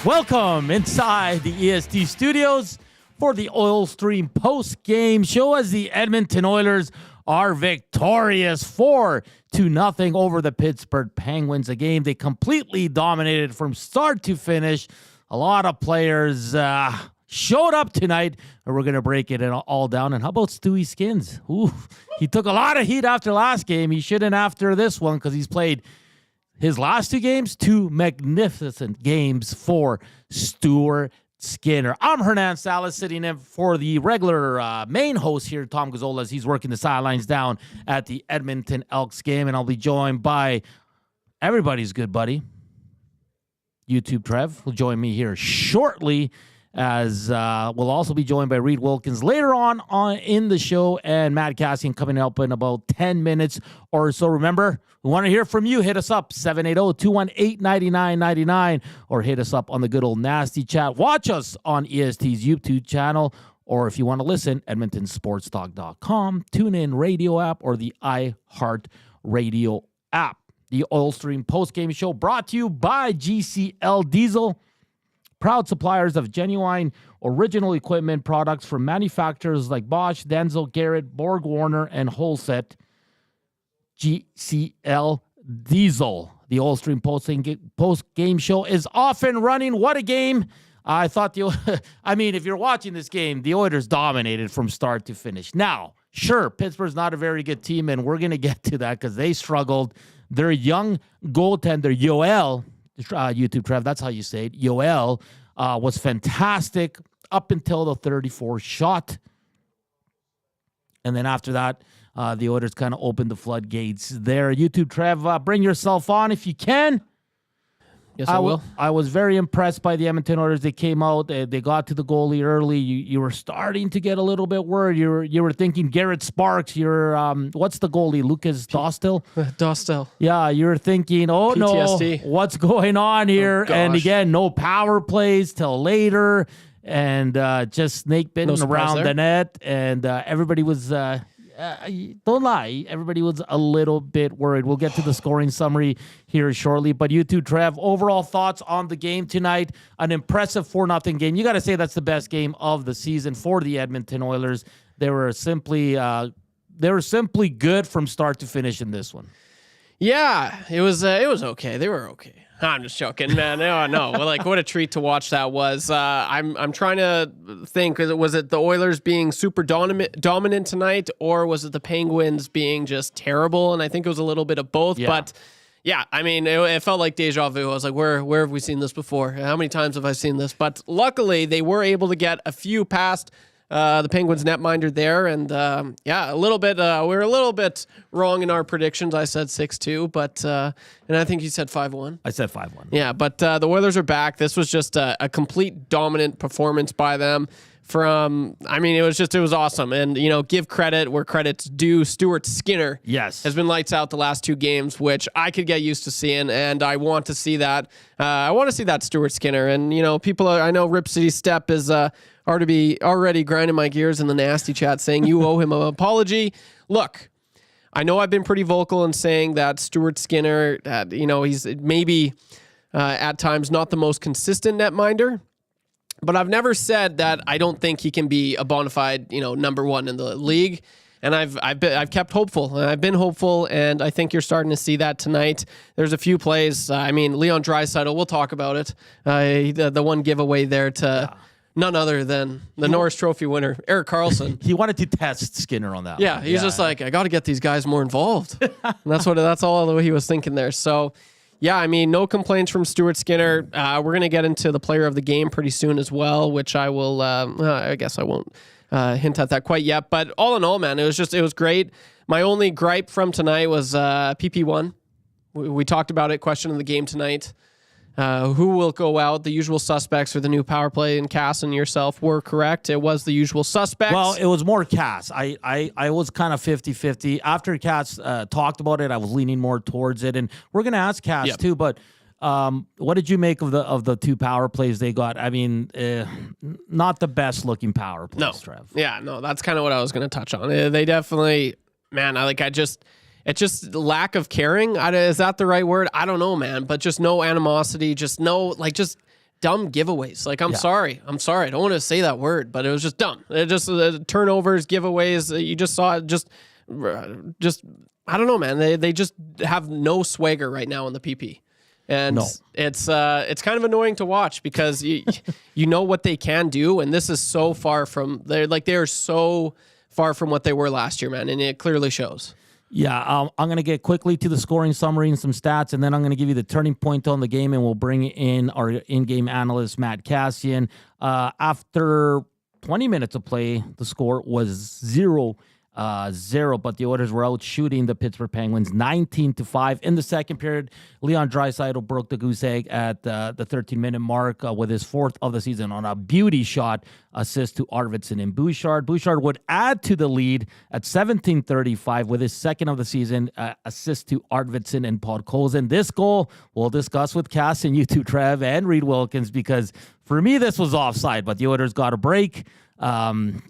Welcome inside the EST studios for the Oil Stream post-game show as the Edmonton Oilers are victorious 4-0 over the Pittsburgh Penguins. A game they completely dominated from start to finish. A lot of players showed up tonight, and we're going to break it all down. And how about Stewie Skins? Ooh, he took a lot of heat after last game. He shouldn't after this one because he's played his last two games, two magnificent games for Stuart Skinner. I'm Hernan Salas, sitting in for the regular main host here, Tom Gazzola, as he's working the sidelines down at the Edmonton Elks game. And I'll be joined by everybody's good buddy, YouTube Trev, will join me here shortly, as we'll also be joined by Reed Wilkins later on in the show, and Matt Cassian coming up in about 10 minutes or so. Remember, we want to hear from you. Hit us up, 780-218-9999, or hit us up on the good old nasty chat. Watch us on EST's YouTube channel, or if you want to listen, edmontonsportstalk.com, TuneIn radio app, or the iHeart Radio app. The Oil Stream postgame show brought to you by GCL Diesel, proud suppliers of genuine original equipment products from manufacturers like Bosch, Denzel, Garrett, Borg Warner, and Holset. GCL Diesel. The Oil Stream post-game show is off and running. What a game. I thought if you're watching this game, the Oilers dominated from start to finish. Now, sure, Pittsburgh's not a very good team, and we're going to get to that because they struggled. Their young goaltender, Yoel, YouTube Trev, that's how you say it, Yoel, was fantastic up until the 34th shot. And then after that, the Oilers kind of opened the floodgates there. YouTube Trev, bring yourself on if you can. Yes, I will. I was very impressed by the Edmonton Oilers. They came out, they got to the goalie early. You were starting to get a little bit worried. You were thinking Garrett Sparks. What's the goalie? Lucas Dostal? Dostal. Yeah, you're thinking, oh PTSD. No, what's going on here? And again, no power plays till later, and just snake bitten around the net, and everybody was. Don't lie, everybody was a little bit worried. We'll get to the scoring summary here shortly. But you two, Trev, overall thoughts on the game tonight? An impressive 4-0 game. You got to say that's the best game of the season for the Edmonton Oilers. They were simply good from start to finish in this one. Yeah, it was okay. They were okay. I'm just joking, man. No. Like, what a treat to watch that was. I'm trying to think. Was it the Oilers being super dominant tonight, or was it the Penguins being just terrible? And I think it was a little bit of both. Yeah. But yeah, I mean, it felt like deja vu. I was like, where have we seen this before? How many times have I seen this? But luckily, they were able to get a few past the Penguins netminder there, and a little bit. We were a little bit wrong in our predictions. I said 6-2, but and I think you said 5-1. I said 5-1. Yeah, but the Oilers are back. This was just a complete dominant performance by them. It was awesome, and give credit where credit's due. Stuart Skinner, yes, has been lights out the last two games, which I could get used to seeing, and I want to see that. I want to see that Stuart Skinner, and I know Rip City Step is already grinding my gears in the nasty chat, saying you owe him an apology. Look, I know I've been pretty vocal in saying that Stuart Skinner, he's maybe at times not the most consistent netminder. But I've never said that I don't think he can be a bona fide, number one in the league. And I've kept hopeful. I've been hopeful, and I think you're starting to see that tonight. There's a few plays. Leon Draisaitl, we'll talk about it. The one giveaway there to none other than the Norris Trophy winner, Erik Karlsson. He wanted to test Skinner on that. Yeah, he's just like, I got to get these guys more involved. And that's all he was thinking there. So. Yeah, no complaints from Stuart Skinner. We're going to get into the player of the game pretty soon as well, which I will, I guess I won't hint at that quite yet. But all in all, man, it was great. My only gripe from tonight was PP1. We talked about it, question of the game tonight. Who will go out? The usual suspects for the new power play, and Cass and yourself were correct. It was the usual suspects. Well, it was more Cass. I was kind of 50-50. After Cass talked about it, I was leaning more towards it. And we're going to ask Cass too, but what did you make of the two power plays they got? Not the best looking power plays, Trev. Yeah, no, that's kind of what I was going to touch on. They definitely, man, it's just lack of caring. Is that the right word? I don't know, man. But just no animosity. Just no, dumb giveaways. Like, I'm sorry. I don't want to say that word, but it was just dumb. It just turnovers, giveaways. You just saw it. Just I don't know, man. They just have no swagger right now in the PP. And it's kind of annoying to watch because you know what they can do, and this is so far from they're so far from what they were last year, man, and it clearly shows. Yeah, I'm going to get quickly to the scoring summary and some stats, and then I'm going to give you the turning point on the game, and we'll bring in our in-game analyst, Matt Cassian. After 20 minutes of play, the score was 0-0, but the Oilers were out shooting the Pittsburgh Penguins 19-5. In the second period, Leon Draisaitl broke the goose egg at the 13-minute mark with his 4th of the season on a beauty shot assist to Arvidsson and Bouchard. Bouchard would add to the lead at 17:35 with his 2nd of the season assist to Arvidsson and Podkolzin. This goal we'll discuss with Cass and YouTube Trev and Reed Wilkins, because for me this was offside, but the Oilers got a break. The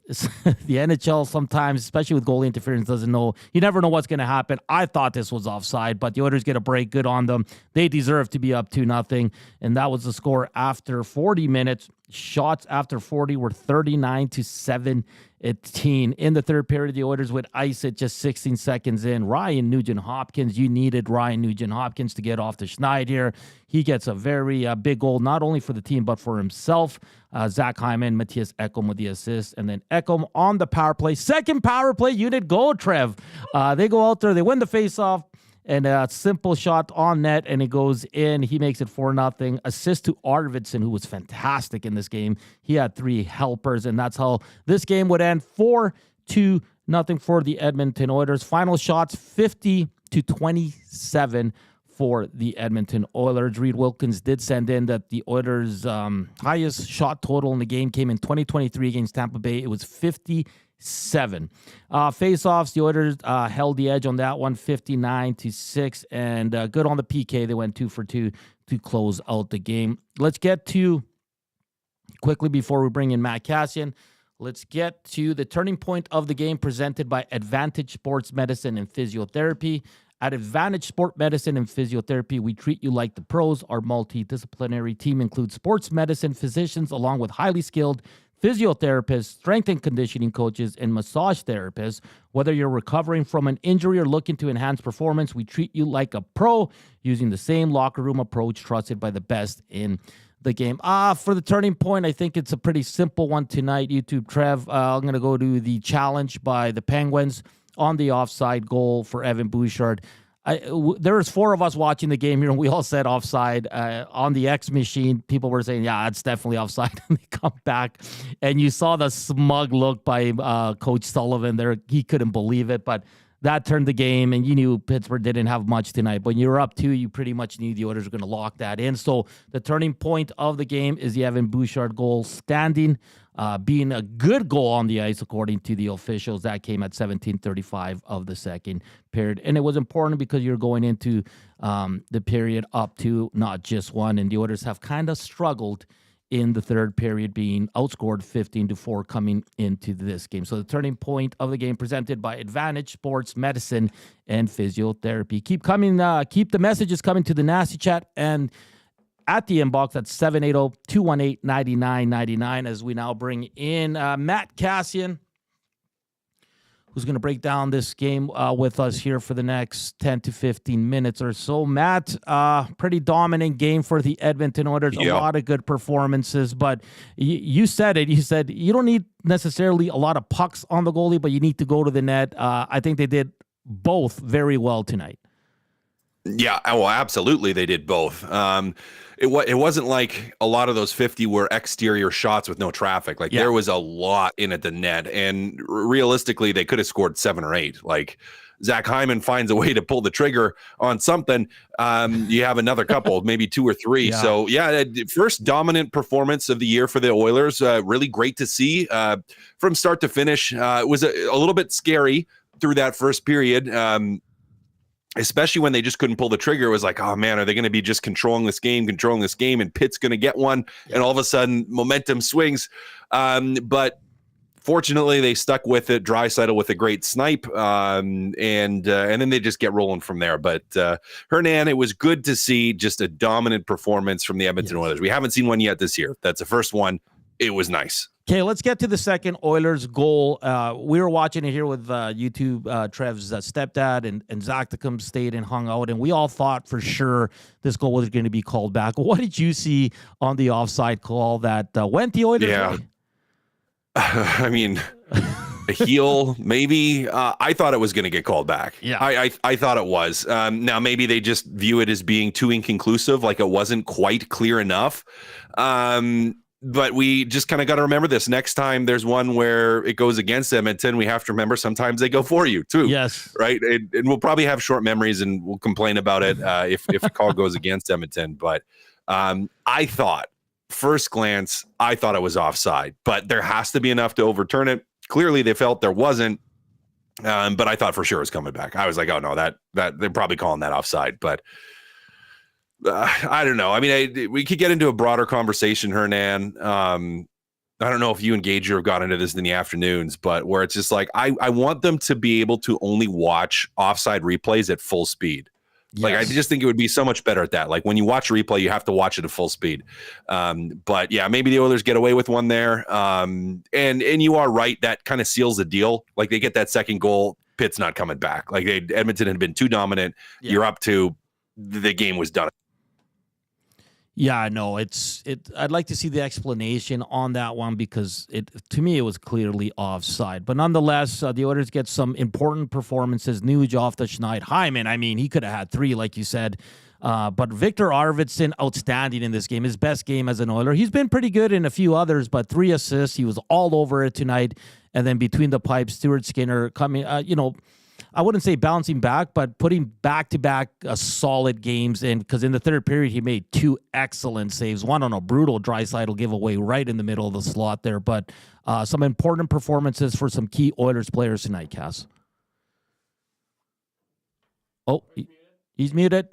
NHL sometimes, especially with goalie interference, doesn't know. You never know what's going to happen. I thought this was offside, but the Oilers get a break. Good on them. They deserve to be up 2-0, and that was the score after 40 minutes. Shots after 40 were 39-17. In the third period, the Oilers would ice it just 16 seconds in. Ryan Nugent-Hopkins, you needed Ryan Nugent-Hopkins to get off the schneid here. He gets a very big goal, not only for the team, but for himself. Zach Hyman, Matthias Ekholm with the assist, and then Ekholm on the power play. Second power play unit goal, Trev. They go out there, they win the faceoff, and a simple shot on net, and it goes in. He makes it 4-0. Assist to Arvidsson, who was fantastic in this game. He had 3 helpers, and that's how this game would end. 4-2 for the Edmonton Oilers. Final shots 50-27 for the Edmonton Oilers. Reed Wilkins did send in that the Oilers' highest shot total in the game came in 2023 against Tampa Bay. It was 57. Face-offs, the Oilers held the edge on that one, 59-6, and good on the PK. They went 2 for 2 to close out the game. Let's get to, quickly before we bring in Matt Cassian, let's get to the turning point of the game presented by Advantage Sports Medicine and Physiotherapy. At Advantage Sport Medicine and Physiotherapy, we treat you like the pros. Our multidisciplinary team includes sports medicine physicians along with highly skilled physiotherapists, strength and conditioning coaches, and massage therapists. Whether you're recovering from an injury or looking to enhance performance, we treat you like a pro using the same locker room approach trusted by the best in the game. For the turning point, I think it's a pretty simple one tonight. YouTube Trev, I'm going to go to the challenge by the Penguins on the offside goal for Evan Bouchard. There was 4 of us watching the game here, and we all said offside. On the X machine, people were saying, yeah, it's definitely offside. And they come back, and you saw the smug look by Coach Sullivan there. He couldn't believe it, but that turned the game, and you knew Pittsburgh didn't have much tonight. When you were up 2, you pretty much knew the Oilers were going to lock that in. So the turning point of the game is the Evan Bouchard goal standing, being a good goal on the ice, according to the officials. That came at 17:35 of the second period. And it was important because you're going into the period up to not just 1, and the Oilers have kind of struggled in the third period, being outscored 15-4 coming into this game. So the turning point of the game presented by Advantage Sports Medicine and Physiotherapy. Keep the messages coming to the Nasty Chat and at the inbox at 780-218-9999 as we now bring in Matt Kassian, who's going to break down this game with us here for the next 10 to 15 minutes or so. Matt, pretty dominant game for the Edmonton Oilers. A lot of good performances, but you said it. You said you don't need necessarily a lot of pucks on the goalie, but you need to go to the net. I think they did both very well tonight. Yeah, well, absolutely, they did both. It wasn't like a lot of those 50 were exterior shots with no traffic. Like there was a lot in at the net, and realistically, they could have scored 7 or 8. Like Zach Hyman finds a way to pull the trigger on something. You have another couple, maybe 2 or 3. Yeah. So first dominant performance of the year for the Oilers. Really great to see from start to finish. It was a little bit scary through that first period. Especially when they just couldn't pull the trigger. It was like, oh man, are they going to be just controlling this game, and Pitt's going to get one, and all of a sudden momentum swings. But Fortunately, they stuck with it. Draisaitl with a great snipe, and then they just get rolling from there. But Hernan, it was good to see just a dominant performance from the Edmonton Oilers. We haven't seen one yet this year. That's the first one. It was nice. Okay, let's get to the second Oilers goal. We were watching it here with YouTube. Trev's stepdad and Zach Tacum stayed and hung out, and we all thought for sure this goal was going to be called back. What did you see on the offside call that went the Oilers' way? I mean, a heel, maybe. I thought it was going to get called back. Yeah, I thought it was. Now, maybe they just view it as being too inconclusive, like it wasn't quite clear enough. But we just kind of got to remember this. Next time there's one where it goes against Edmonton, we have to remember sometimes they go for you too. Yes. Right. And we'll probably have short memories and we'll complain about it if a call goes against Edmonton. But I thought, first glance, I thought it was offside, but there has to be enough to overturn it. Clearly they felt there wasn't. But I thought for sure it was coming back. I was like, oh no, that they're probably calling that offside, but I don't know. I mean, we could get into a broader conversation, Hernan. I don't know if you and Gager have got into this in the afternoons, but where it's just like, I want them to be able to only watch offside replays at full speed. Yes. Like, I just think it would be so much better at that. Like when you watch a replay, you have to watch it at full speed. But yeah, maybe the Oilers get away with one there. And you are right. That kind of seals the deal. Like they get that second goal, Pitt's not coming back. Like Edmonton had been too dominant. Yeah. You're up to, the game was done. Yeah, no, I'd like to see the explanation on that one because to me it was clearly offside. But nonetheless, the Oilers get some important performances. Nuge off the schneid. Hyman, I mean, he could have had 3, like you said. But Victor Arvidsson, outstanding in this game. His best game as an Oiler. He's been pretty good in a few others, but 3 assists. He was all over it tonight. And then between the pipes, Stuart Skinner coming, I wouldn't say bouncing back, but putting back-to-back solid games in, because in the third period, he made 2 excellent saves. One on a brutal Draisaitl giveaway right in the middle of the slot there. But some important performances for some key Oilers players tonight, Cass. Oh, he's muted.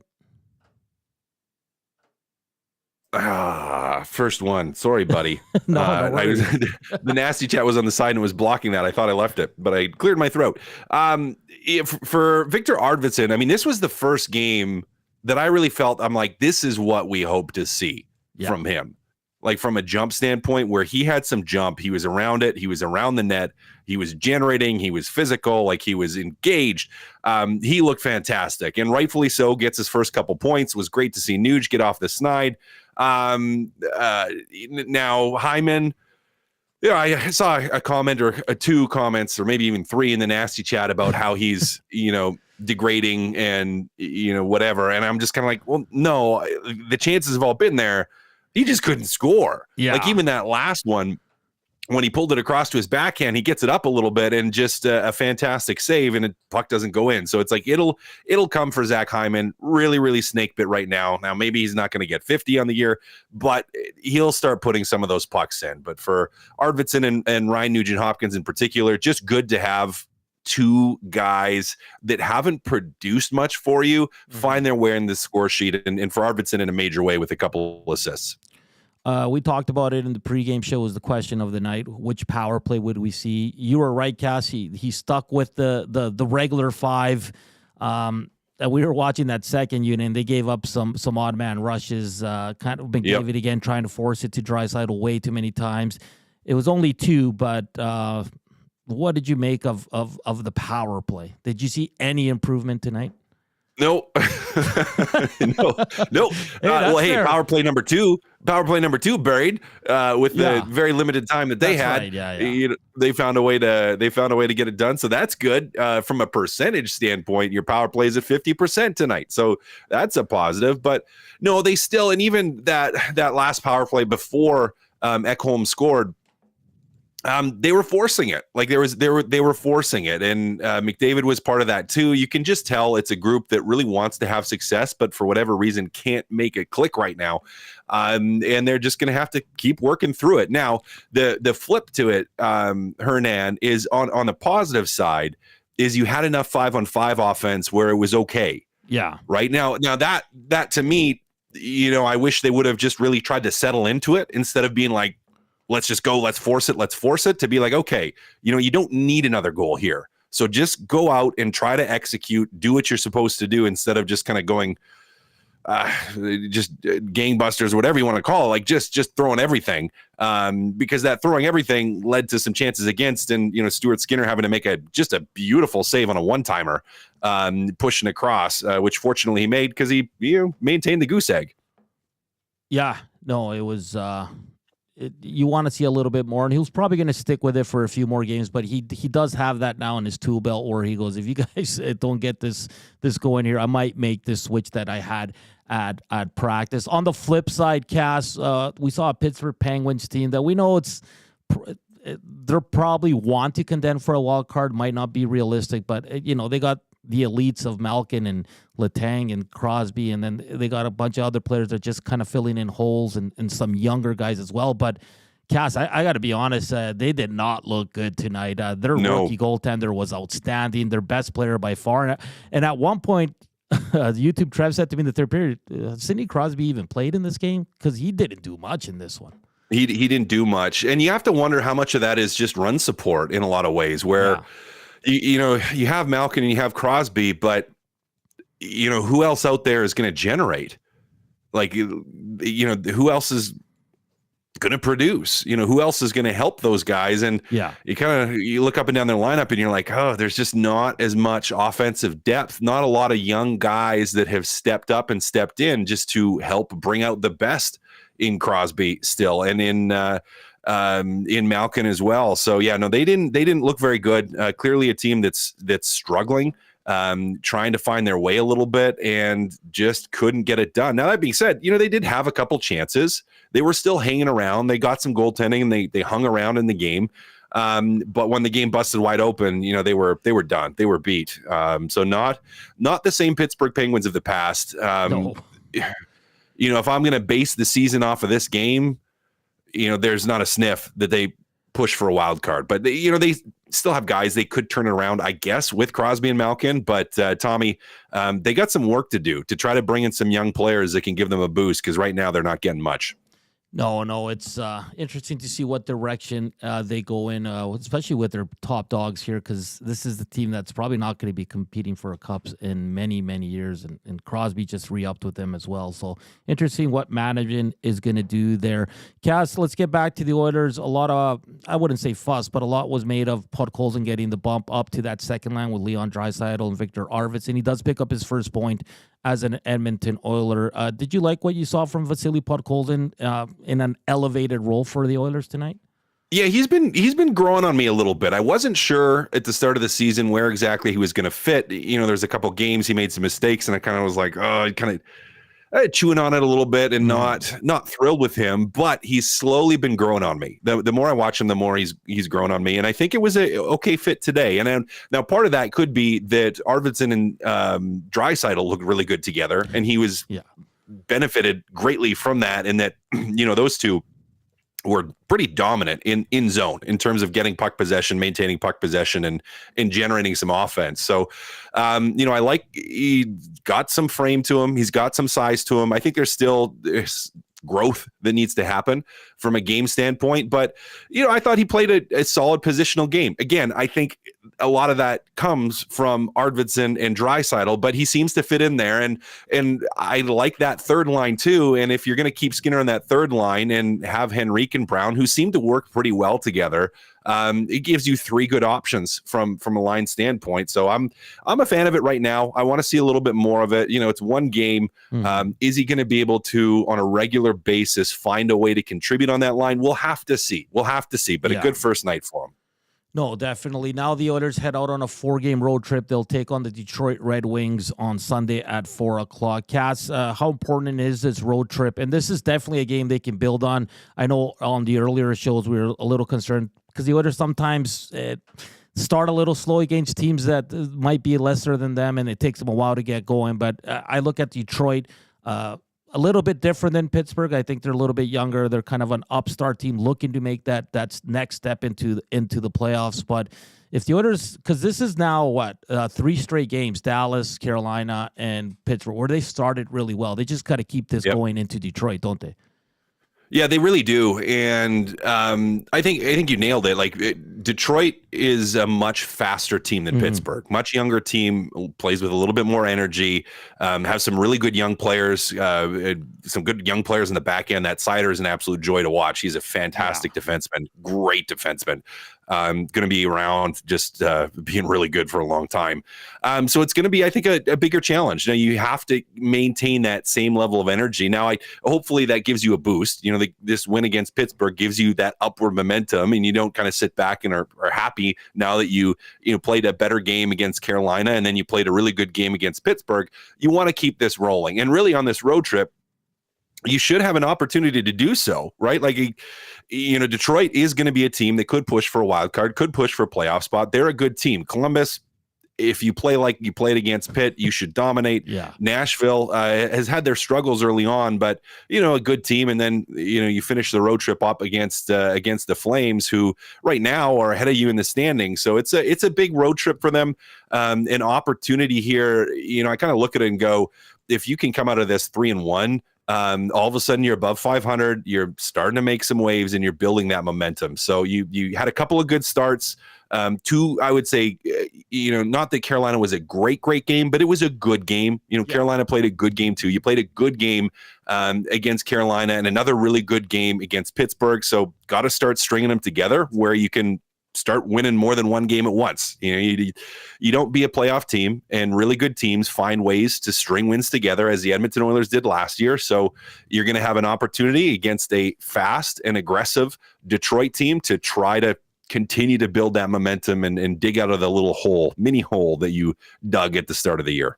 First one. Sorry, buddy. No, the nasty chat was on the side and was blocking that. I thought I left it, but I cleared my throat. For Victor Arvidsson, I mean, this was the first game that I really felt I'm like, this is what we hope to see from him. Like from a jump standpoint where he had some jump, he was around it, he was around the net, he was generating, he was physical, like he was engaged. He looked fantastic and rightfully so, gets his first couple points. It was great to see Nuge get off the snide. Now Hyman, I saw a comment or 2 comments or maybe even 3 in the nasty chat about how he's, degrading and, whatever. And I'm just kind of like, well, no, the chances have all been there. He just couldn't score. Yeah. Like even that last one, when he pulled it across to his backhand, he gets it up a little bit and just a fantastic save and the puck doesn't go in. So it's like, it'll come for Zach Hyman. Really, really snake bit right now. Now, maybe he's not going to get 50 on the year, but he'll start putting some of those pucks in. But for Arvidsson and Ryan Nugent-Hopkins in particular, just good to have 2 guys that haven't produced much for you find their way in the score sheet and for Arvidsson in a major way with a couple assists. We talked about it in the pregame show was the question of the night. Which power play would we see? You were right, Cass. He stuck with the regular 5. We were watching that second unit, and they gave up some odd man rushes. Kind of gave it again, trying to force it to Draisaitl way too many times. It was only 2, but what did you make of the power play? Did you see any improvement tonight? No, no. Hey, power play number two buried with the very limited time that they had. Right. Yeah. They found a way to get it done. So that's good. From a percentage standpoint, your power play is at 50% tonight. So that's a positive. But no, they still, and even that last power play before Ekholm scored, they were forcing it. Like they were forcing it, and McDavid was part of that too. You can just tell it's a group that really wants to have success, but for whatever reason can't make it click right now. And they're just going to have to keep working through it. Now, the flip to it, Hernan, is on the positive side is you had enough 5-on-5 offense where it was okay. Yeah. Right now that to me, I wish they would have just really tried to settle into it instead of being like let's just go, let's force it, to be like, okay, you don't need another goal here. So just go out and try to execute, do what you're supposed to do instead of just kind of going just gangbusters, whatever you want to call it, like just throwing everything, because that throwing everything led to some chances against, and Stuart Skinner having to make a beautiful save on a one-timer, pushing across, which fortunately he made because he maintained the goose egg. Yeah, no, it was you want to see a little bit more, and he was probably going to stick with it for a few more games, but he does have that now in his tool belt where he goes, if you guys don't get this going here, I might make this switch that I had at practice. On the flip side, Cass, we saw a Pittsburgh Penguins team that we know they're probably want to contend for a wild card, might not be realistic, but they got the elites of Malkin and Letang and Crosby, and then they got a bunch of other players that are just kind of filling in holes, and some younger guys as well. But Cass, I got to be honest, they did not look good tonight. Their rookie goaltender was outstanding, their best player by far. And at one point, YouTube Trev said to me in the third period, Sidney Crosby even played in this game? Because he didn't do much in this one. He didn't do much. And you have to wonder how much of that is just run support in a lot of ways, where you have Malkin and you have Crosby, but who else out there is going to generate? Like, who else is going to produce? Who else is going to help those guys? And you look up and down their lineup and you're like, oh, there's just not as much offensive depth, not a lot of young guys that have stepped up and stepped in just to help bring out the best in Crosby still, and in Malkin as well. So they didn't look very good. Clearly a team that's struggling, trying to find their way a little bit, and just couldn't get it done. Now, that being said, they did have a couple chances. They were still hanging around. They got some goaltending, and they hung around in the game. But when the game busted wide open, they were done. They were beat. So not the same Pittsburgh Penguins of the past. No. If I'm going to base the season off of this game, there's not a sniff that they push for a wild card, but they still have guys they could turn it around, I guess, with Crosby and Malkin. But Tommy, they got some work to do to try to bring in some young players that can give them a boost, because right now they're not getting much. No, it's interesting to see what direction they go in, especially with their top dogs here, because this is the team that's probably not going to be competing for a cup in many, many years, and Crosby just re-upped with them as well. So interesting what management is going to do there. Cass, let's get back to the Oilers. A lot of, I wouldn't say fuss, but a lot was made of Podkolzin getting the bump up to that second line with Leon Draisaitl and Victor Arvidsson. He does pick up his first point as an Edmonton Oiler. Did you like what you saw from Vasily Podkolzin in an elevated role for the Oilers tonight? Yeah, he's been growing on me a little bit. I wasn't sure at the start of the season where exactly he was going to fit. There's a couple games he made some mistakes, and I kind of was like, oh, kind of chewing on it a little bit and not thrilled with him. But he's slowly been growing on me. The more I watch him, the more he's grown on me. And I think it was a okay fit today. And now part of that could be that Arvidsson and Draisaitl looked really good together, and he was benefited greatly from that. And that those two were pretty dominant in zone in terms of getting puck possession, maintaining puck possession, and generating some offense. So, I like he got some frame to him. He's got some size to him. I think there's growth that needs to happen from a game standpoint. But, I thought he played a solid positional game. Again, I think a lot of that comes from Arvidsson and Draisaitl, but he seems to fit in there. And I like that third line too. And if you're going to keep Skinner on that third line and have Henrique and Brown, who seem to work pretty well together, it gives you three good options from a line standpoint. So I'm a fan of it right now. I want to see a little bit more of it. It's one game. Is he going to be able to, on a regular basis, find a way to contribute on that line? We'll have to see. But a good first night for him. No, definitely. Now the Oilers head out on a 4-game road trip. They'll take on the Detroit Red Wings on Sunday at 4:00. Cass, how important is this road trip? And this is definitely a game they can build on. I know on the earlier shows we were a little concerned because the Oilers sometimes start a little slow against teams that might be lesser than them, and it takes them a while to get going. But I look at Detroit a little bit different than Pittsburgh. I think they're a little bit younger. They're kind of an upstart team looking to make that next step into the playoffs. But if the Oilers, because this is now 3 straight games, Dallas, Carolina, and Pittsburgh, where they started really well. They just got to keep this going into Detroit, don't they? Yeah, they really do, and I think you nailed it. Like Detroit is a much faster team than Pittsburgh, much younger team, plays with a little bit more energy, has some really good young players, some good young players in the back end. That Sider is an absolute joy to watch. He's a fantastic defenseman, great defenseman. Going to be around, just being really good for a long time. So it's going to be, I think, a bigger challenge. Now you have to maintain that same level of energy. Now, hopefully that gives you a boost. You know, this win against Pittsburgh gives you that upward momentum, and you don't kind of sit back and are happy now that you played a better game against Carolina, and then you played a really good game against Pittsburgh. You want to keep this rolling, and really on this road trip, you should have an opportunity to do so, right? Like, Detroit is going to be a team that could push for a wild card, could push for a playoff spot. They're a good team. Columbus, if you play like you played against Pitt, you should dominate. Yeah. Nashville has had their struggles early on, but a good team. And then you finish the road trip up against the Flames, who right now are ahead of you in the standings. So it's a big road trip for them. An opportunity here. I kind of look at it and go, if you can come out of this 3-1. All of a sudden you're above 500, you're starting to make some waves, and you're building that momentum. So you had a couple of good starts. Two, I would say, not that Carolina was a great game, but it was a good game. Carolina played a good game too. You played a good game against Carolina, and another really good game against Pittsburgh. So got to start stringing them together where you can start winning more than one game at once. You don't be a playoff team, and really good teams find ways to string wins together, as the Edmonton Oilers did last year. So you're going to have an opportunity against a fast and aggressive Detroit team to try to continue to build that momentum and dig out of the little mini hole that you dug at the start of the year.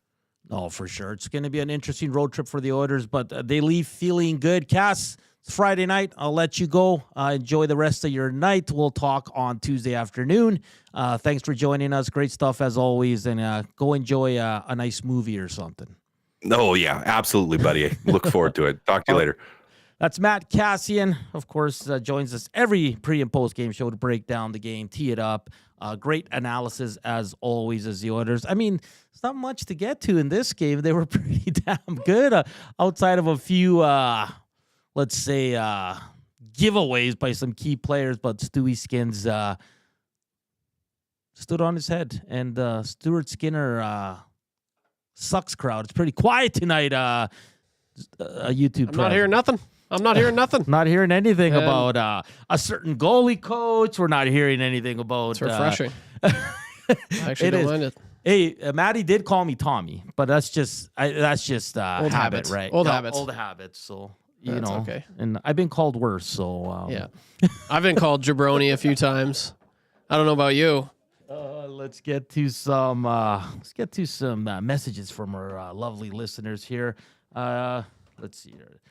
Oh, for sure. It's going to be an interesting road trip for the Oilers, but they leave feeling good. Cass, it's Friday night. I'll let you go. Enjoy the rest of your night. We'll talk on Tuesday afternoon. Thanks for joining us. Great stuff as always. And go enjoy a nice movie or something. Oh, yeah, absolutely, buddy. Look forward to it. Talk to you later. That's Matt Kassian, of course, joins us every pre- and post-game show to break down the game, tee it up. Great analysis, as always, as the Oilers. I mean, it's not much to get to in this game. They were pretty damn good outside of a few, let's say, giveaways by some key players. But Stewie Skins stood on his head. And Stuart Skinner sucks crowd. It's pretty quiet tonight, YouTube. I'm not hearing nothing. Not hearing anything about a certain goalie coach. We're not hearing anything about. It's refreshing. I actually don't mind it. Hey, Maddie did call me Tommy, but that's just old habit, right? Old habits. So that's okay. And I've been called worse. So yeah, I've been called jabroni a few times. I don't know about you. Let's get to some messages from our lovely listeners here. Let's see here.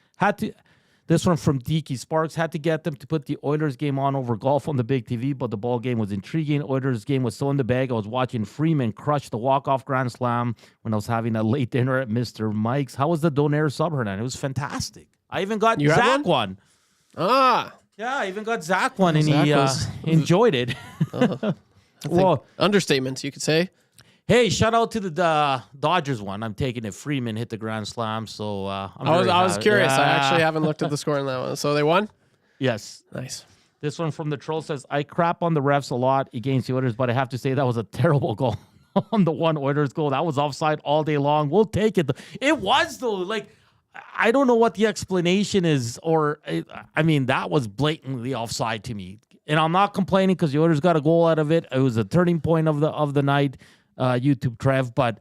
This one from Deaky Sparks. Had to get them to put the Oilers game on over golf on the big TV, but the ball game was intriguing. Oilers game was so in the bag. I was watching Freeman crush the walk-off grand slam when I was having a late dinner at Mr. Mike's. How was the Donaire sub, Hernan? It was fantastic. I even got Zach one. Ah. Yeah, I even got Zach one, and he enjoyed it. Well, understatements, you could say. Hey, shout out to the Dodgers one. I'm taking it. Freeman hit the grand slam, so I was curious. I actually haven't looked at the score on that one. So they won? Yes. Nice. This one from the troll says, I crap on the refs a lot against the Oilers, but I have to say that was a terrible goal on the one Oilers goal. That was offside all day long. We'll take it. It was, though. Like, I don't know what the explanation is, that was blatantly offside to me. And I'm not complaining because the Oilers got a goal out of it. It was a turning point of the night. YouTube Trev, but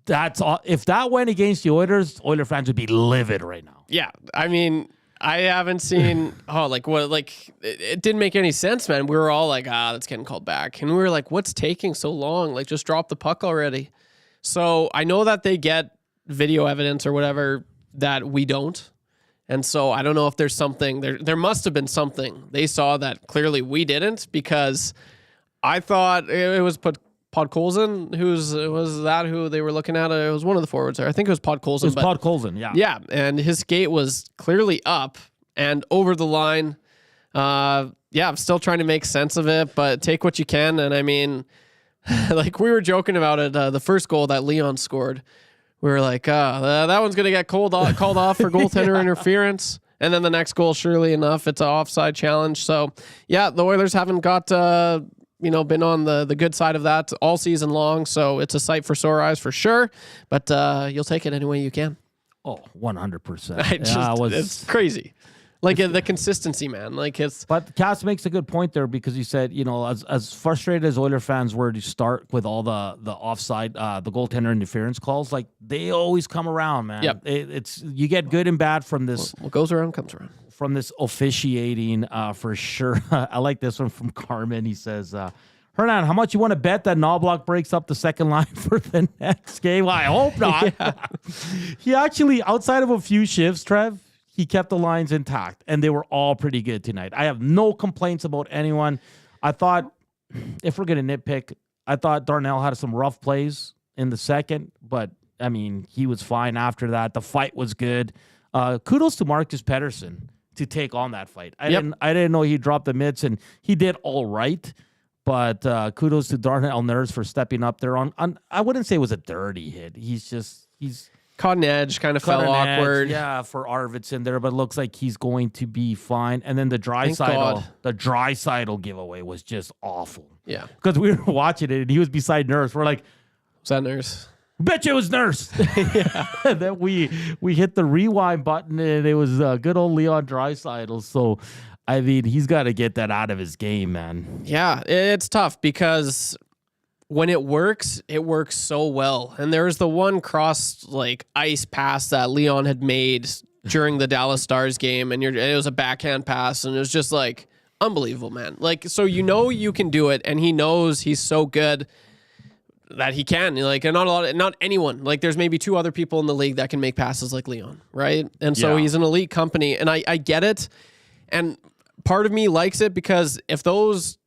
that's all. If that went against the Oilers, Oiler fans would be livid right now. Yeah, I mean, I haven't seen. It didn't make any sense, man. We were all like, that's getting called back, and we were like, what's taking so long? Like, just drop the puck already. So I know that they get video evidence or whatever that we don't, and so I don't know if there's something there. There must have been something they saw that clearly we didn't, because I thought it was Podkolzin, who they were looking at? It was one of the forwards there. I think it was Podkolzin. It was Podkolzin, yeah. Yeah, and his skate was clearly up and over the line. I'm still trying to make sense of it, but take what you can. And I mean, like we were joking about it, the first goal that Leon scored, we were like, that one's going to get called off for goaltender interference. And then the next goal, surely enough, it's an offside challenge. So, yeah, the Oilers haven't got, been on the good side of that all season long. So it's a sight for sore eyes for sure. But you'll take it any way you can. Oh, 100%. It's crazy. Like the consistency, man. But Cass makes a good point there because he said, as frustrated as Oiler fans were to start with all the offside, the goaltender interference calls, like they always come around, man. Yep. It's you get good and bad from this. What goes around comes around. From this officiating, for sure. I like this one from Carmen. He says, Hernan, how much you want to bet that Knobloch breaks up the second line for the next game? Well, I hope not. Yeah. He actually, outside of a few shifts, Trev, he kept the lines intact, and they were all pretty good tonight. I have no complaints about anyone. I thought, if we're going to nitpick, I thought Darnell had some rough plays in the second, but, I mean, he was fine after that. The fight was good. Kudos to Marcus Pettersson to take on that fight. I didn't know he dropped the mitts, and he did all right, but kudos to Darnell Nurse for stepping up there on I wouldn't say it was a dirty hit. He's caught an edge, kind of fell awkward. Yeah, for Arvidsson there, but it looks like he's going to be fine. And then the Draisaitl giveaway was just awful. Yeah. Because we were watching it, and he was beside Nurse. We're like, was that Nurse? Bet you it was Nurse. And then we hit the rewind button, and it was good old Leon Draisaitl. So, I mean, he's got to get that out of his game, man. Yeah, it's tough because when it works so well. And there was the one cross ice pass that Leon had made during the Dallas Stars game, and it was a backhand pass, and it was just unbelievable, man. So you can do it, and he knows he's so good that he can. And not anyone. There's maybe two other people in the league that can make passes like Leon, right? And so he's an elite company, and I get it. And part of me likes it because if those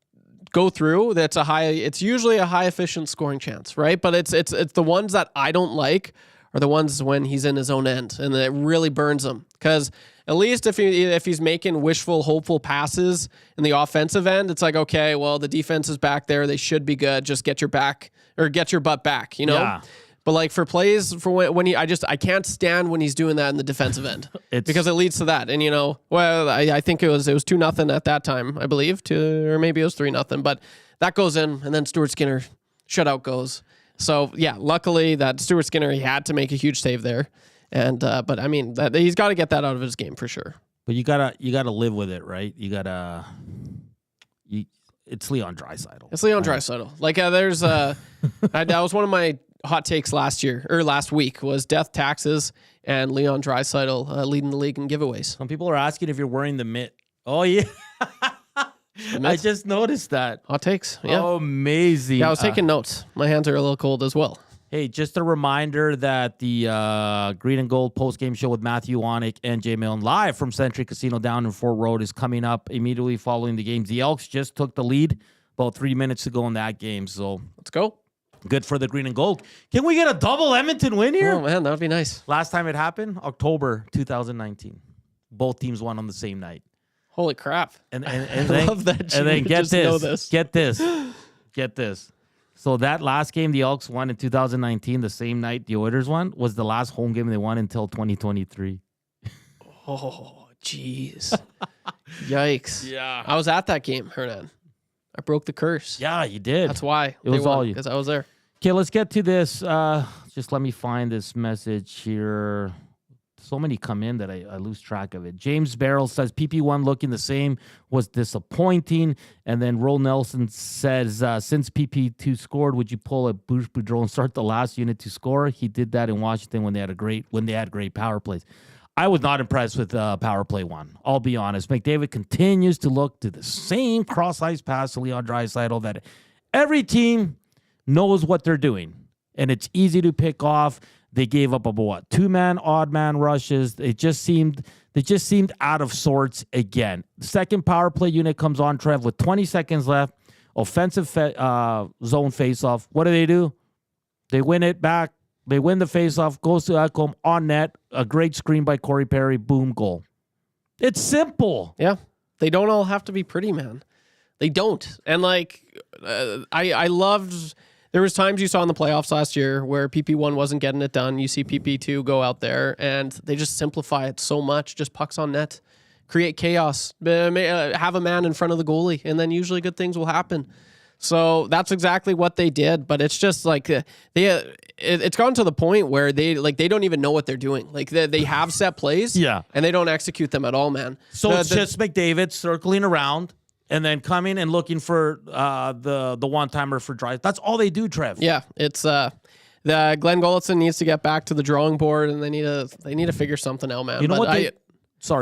go through, it's usually a high efficient scoring chance, right? But it's the ones that I don't like are the ones when he's in his own end, and it really burns him. Because at least if he's making wishful, hopeful passes in the offensive end, it's okay, well, the defense is back there, they should be good. Just get your butt back, Yeah. But for plays for when I can't stand when he's doing that in the defensive end because it leads to that. And I think it was 2-0 at that time, I believe, or maybe it was 3-0. But that goes in, and then Stuart Skinner shutout goes. So yeah, luckily that Stuart Skinner, he had to make a huge save there, and but I mean he's got to get that out of his game for sure. But you gotta live with it, right? It's Leon Draisaitl. It's Leon Draisaitl. There's that was one of my hot takes last week was death, taxes, and Leon Draisaitl leading the league in giveaways. Some people are asking if you're wearing the mitt. Oh yeah. I just noticed that. Hot takes. Yeah. Oh, amazing. Yeah, I was taking notes. My hands are a little cold as well. Hey, just a reminder that the Green and Gold post-game show with Matthew Wanick and Jay Milne live from Century Casino down in Fort Road is coming up immediately following the games. The Elks just took the lead about 3 minutes ago in that game. So let's go. Good for the Green and Gold. Can we get a double Edmonton win here? Oh, man, that would be nice. Last time it happened, October 2019. Both teams won on the same night. Holy crap. And I then, love that. And then get this. So that last game the Elks won in 2019, the same night the Oilers won, was the last home game they won until 2023. Oh, jeez. Yikes. Yeah. I was at that game, Hernan. I broke the curse. Yeah, you did. That's why. It was all you. Because I was there. Okay, let's get to this. Just let me find this message here. So many come in that I lose track of it. James Barrel says, PP1 looking the same was disappointing. And then Roll Nelson says, since PP2 scored, would you pull a Bruce Boudreau and start the last unit to score? He did that in Washington when they had great power plays. I was not impressed with power play one. I'll be honest. McDavid continues to look to the same cross-ice pass to Leon Draisaitl that every team knows what they're doing. And it's easy to pick off. They gave up about 2-man, odd-man rushes. They just seemed out of sorts again. The second power play unit comes on, Trev, with 20 seconds left. Offensive zone face-off. What do? They win it back. They win the face-off. Goes to Ekholm on net. A great screen by Corey Perry. Boom, goal. It's simple. Yeah. They don't all have to be pretty, man. They don't. And I loved... there was times you saw in the playoffs last year where PP1 wasn't getting it done. You see PP2 go out there and they just simplify it so much. Just pucks on net, create chaos, have a man in front of the goalie, and then usually good things will happen. So that's exactly what they did, but it's just like it's gotten to the point where they don't even know what they're doing. Like they have set plays, and they don't execute them at all, man. So it's just McDavid circling around and then coming and looking for the one-timer for drive. That's all they do, Trev. Yeah, it's the Glenn Gulletson needs to get back to the drawing board, and they need to figure something out, man. You know what?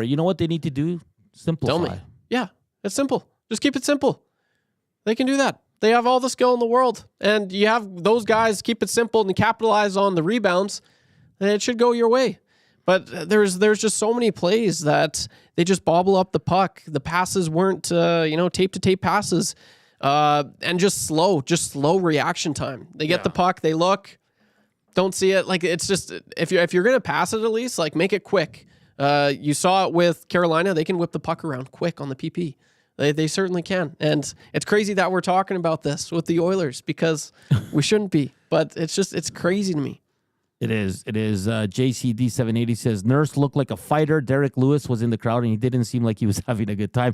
You know what they need to do? Simplify. Tell me. Yeah, it's simple. Just keep it simple. They can do that. They have all the skill in the world, and you have those guys keep it simple and capitalize on the rebounds, and it should go your way. But there's just so many plays that they just bobble up the puck. The passes weren't tape-to-tape passes, and just slow reaction time. They get the puck, they look, don't see it. Like it's just if you're gonna pass it, at least like make it quick. You saw it with Carolina; they can whip the puck around quick on the PP. They certainly can. And it's crazy that we're talking about this with the Oilers because we shouldn't be. But it's crazy to me. It is. JCD780 says, Nurse looked like a fighter. Derek Lewis was in the crowd, and he didn't seem like he was having a good time.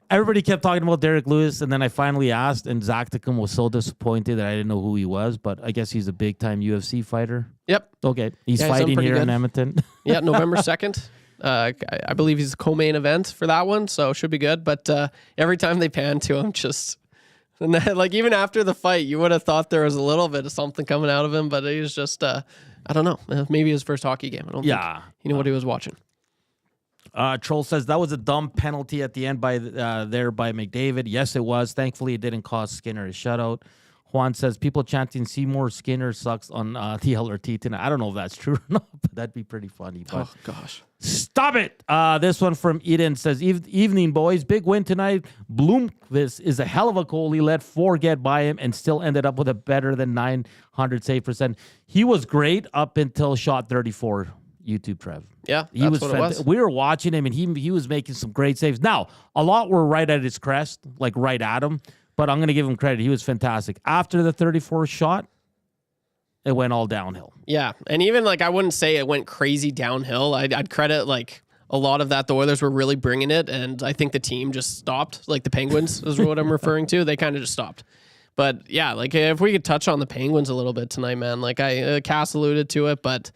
Everybody kept talking about Derek Lewis, and then I finally asked, and Zach Tacum was so disappointed that I didn't know who he was, but I guess he's a big-time UFC fighter. Yep. Okay. He's fighting here in Edmonton. Yeah, November 2nd. I believe he's a co-main event for that one, so it should be good. But every time they pan to him, and then, like even after the fight, you would have thought there was a little bit of something coming out of him, but he was just, I don't know, maybe his first hockey game. I don't think he knew what he was watching. Troll says that was a dumb penalty at the end by McDavid. Yes, it was. Thankfully, it didn't cost Skinner a shutout. Juan says people chanting Seymour Skinner sucks on the LRT tonight. I don't know if that's true or not, but that'd be pretty funny. But oh, gosh. Stop it. This one from Eden says, evening, boys. Big win tonight. Bloomqvist is a hell of a goalie. Let 4 get by him and still ended up with a better than 900 save percent. He was great up until shot 34. YouTube, Trev. Yeah, he was what it was. We were watching him, and he was making some great saves. Now, a lot were right at his crest, like right at him. But I'm going to give him credit. He was fantastic. After the 34th shot, it went all downhill. Yeah, and even like I wouldn't say it went crazy downhill. I'd credit like a lot of that. The Oilers were really bringing it, and I think the team just stopped. Like the Penguins is what I'm referring to. They kind of just stopped. But yeah, like if we could touch on the Penguins a little bit tonight, man. Like Cass alluded to it, but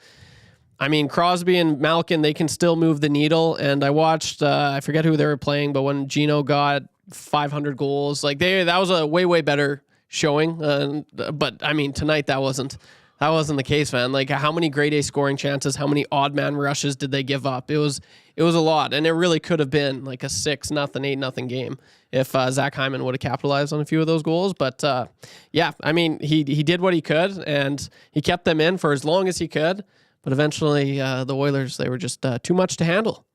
I mean Crosby and Malkin, they can still move the needle. And I watched, I forget who they were playing, but when Gino got 500 goals, like that was a way better showing. But I mean tonight that wasn't the case, man. Like how many grade A scoring chances, how many odd man rushes did they give up? It was a lot, and it really could have been like a 6-0, 8-0 game if Zach Hyman would have capitalized on a few of those goals. But yeah, I mean he did what he could, and he kept them in for as long as he could. But eventually the Oilers, they were just too much to handle.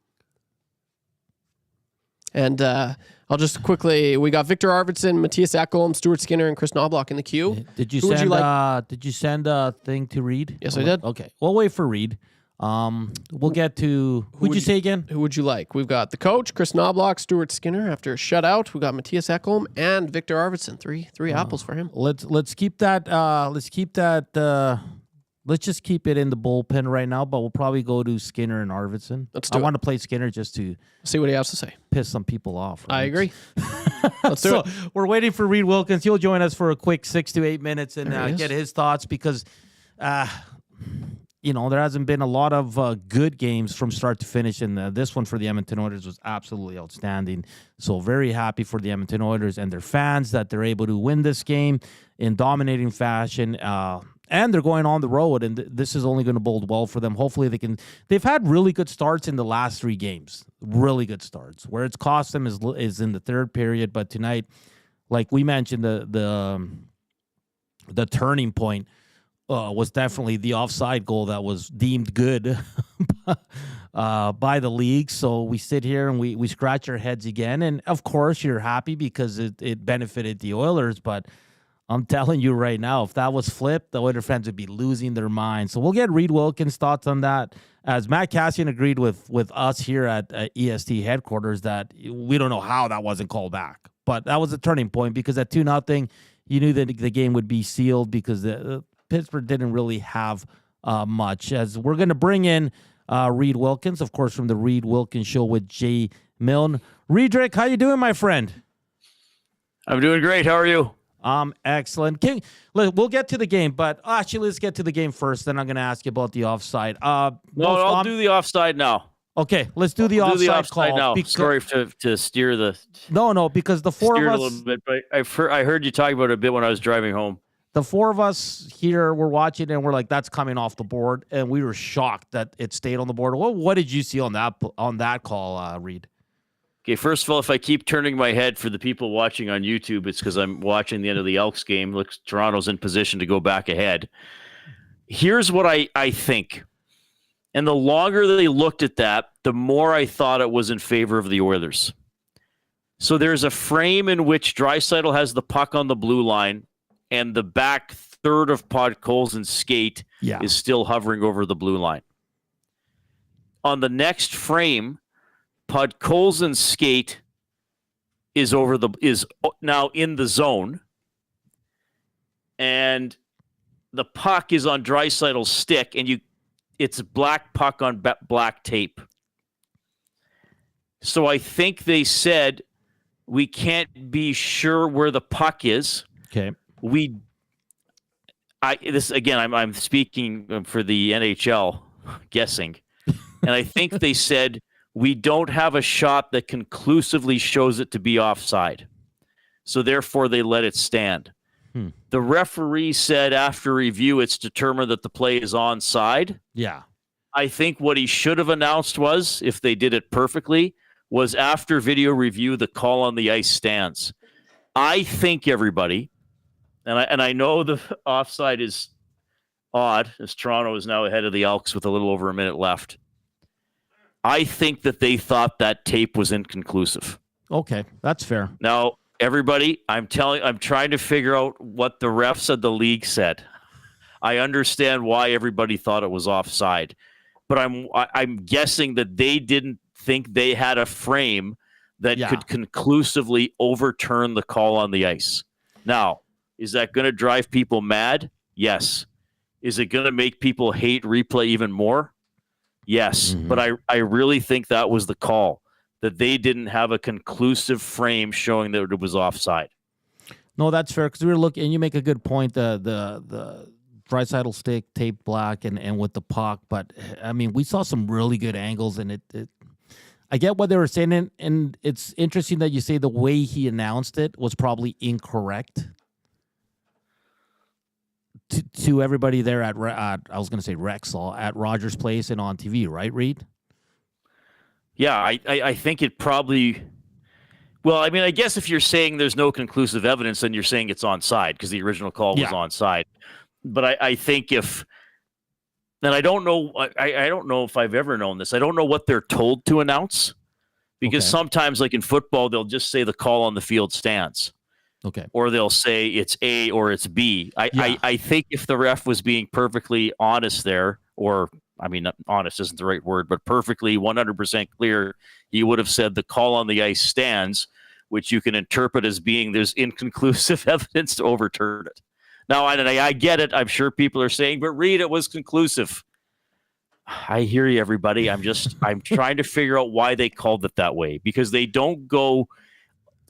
And I'll just quickly, we got Victor Arvidsson, Matthias Ekholm, Stuart Skinner, and Chris Knobloch in the queue. Did you send a thing to Reed? Yes, I did. Okay, we'll wait for Reed. We'll get to, who'd you say again? Who would you like? We've got the coach, Chris Knobloch, Stuart Skinner after a shutout. We got Matthias Ekholm and Victor Arvidsson. Three apples for him. Let's keep that. Let's just keep it in the bullpen right now, but we'll probably go to Skinner and Arvidsson. I want to play Skinner just to see what he has to say. Piss some people off. Right? I agree. Let's do it. We're waiting for Reed Wilkins. He'll join us for a quick 6 to 8 minutes and get his thoughts because, there hasn't been a lot of good games from start to finish, and this one for the Edmonton Oilers was absolutely outstanding. So very happy for the Edmonton Oilers and their fans that they're able to win this game in dominating fashion. And they're going on the road, and this is only going to bode well for them. Hopefully they can. They've had really good starts in the last 3 games. Really good starts. Where it's cost them is in the third period. But tonight, like we mentioned, the turning point was definitely the offside goal that was deemed good by the league. So we sit here and we scratch our heads again. And, of course, you're happy because it benefited the Oilers, but I'm telling you right now, if that was flipped, the Oilers fans would be losing their minds. So we'll get Reed Wilkins' thoughts on that. As Matt Cassian agreed with us here at EST headquarters that we don't know how that wasn't called back. But that was a turning point because at 2-0, you knew that the game would be sealed because Pittsburgh didn't really have much. As we're going to bring in Reed Wilkins, of course, from the Reed Wilkins Show with Jay Milne. Riedrich, how you doing, my friend? I'm doing great. How are you? Excellent. We'll get to the game, but actually, let's get to the game first. Then I'm going to ask you about the offside. I'll do the offside now. Okay, let's do the offside call. Now. Sorry to steer the. No, because the four of us. A little bit, but I heard you talking about it a bit when I was driving home. The four of us here were watching, and we're like, "That's coming off the board," and we were shocked that it stayed on the board. What did you see on that call, Reed? Okay, first of all, if I keep turning my head for the people watching on YouTube, it's because I'm watching the end of the Elks game. Looks Toronto's in position to go back ahead. Here's what I think. And the longer they looked at that, the more I thought it was in favor of the Oilers. So there's a frame in which Draisaitl has the puck on the blue line, and the back third of Podkolzin's skate is still hovering over the blue line. On the next frame, Podkolzin's skate is now in the zone, and the puck is on Draisaitl's stick, and it's black puck on black tape. So I think they said we can't be sure where the puck is. Okay. I'm speaking for the NHL, guessing, and I think they said we don't have a shot that conclusively shows it to be offside. So therefore they let it stand. The referee said after review, it's determined that the play is onside. Yeah. I think what he should have announced was, if they did it perfectly, was after video review, the call on the ice stands. I think everybody, and I know the offside is odd, as Toronto is now ahead of the Elks with a little over a minute left. I think that they thought that tape was inconclusive. Okay, that's fair. Now, everybody, I'm trying to figure out what the refs of the league said. I understand why everybody thought it was offside, but I'm guessing that they didn't think they had a frame that could conclusively overturn the call on the ice. Now, is that going to drive people mad? Yes. Is it going to make people hate replay even more? Yes, but I really think that was the call, that they didn't have a conclusive frame showing that it was offside. No, that's fair, because we were looking, and you make a good point, the Draisaitl stick, tape black, and with the puck, but, I mean, we saw some really good angles, and it I get what they were saying, and it's interesting that you say the way he announced it was probably incorrect. To everybody there at I was going to say Rexall, at Rogers Place and on TV, right, Reed? Yeah, I think it probably. Well, I mean, I guess if you're saying there's no conclusive evidence, then you're saying it's onside because the original call was onside. But I think if, and I don't know, I don't know if I've ever known this. I don't know what they're told to announce, because sometimes, like in football, they'll just say the call on the field stands. Okay. Or they'll say it's A or it's B. I think if the ref was being perfectly honest there, or, I mean, honest isn't the right word, but perfectly 100% clear, he would have said the call on the ice stands, which you can interpret as being there's inconclusive evidence to overturn it. Now, I get it. I'm sure people are saying, but Reed, it was conclusive. I hear you, everybody. I'm trying to figure out why they called it that way, because they don't go,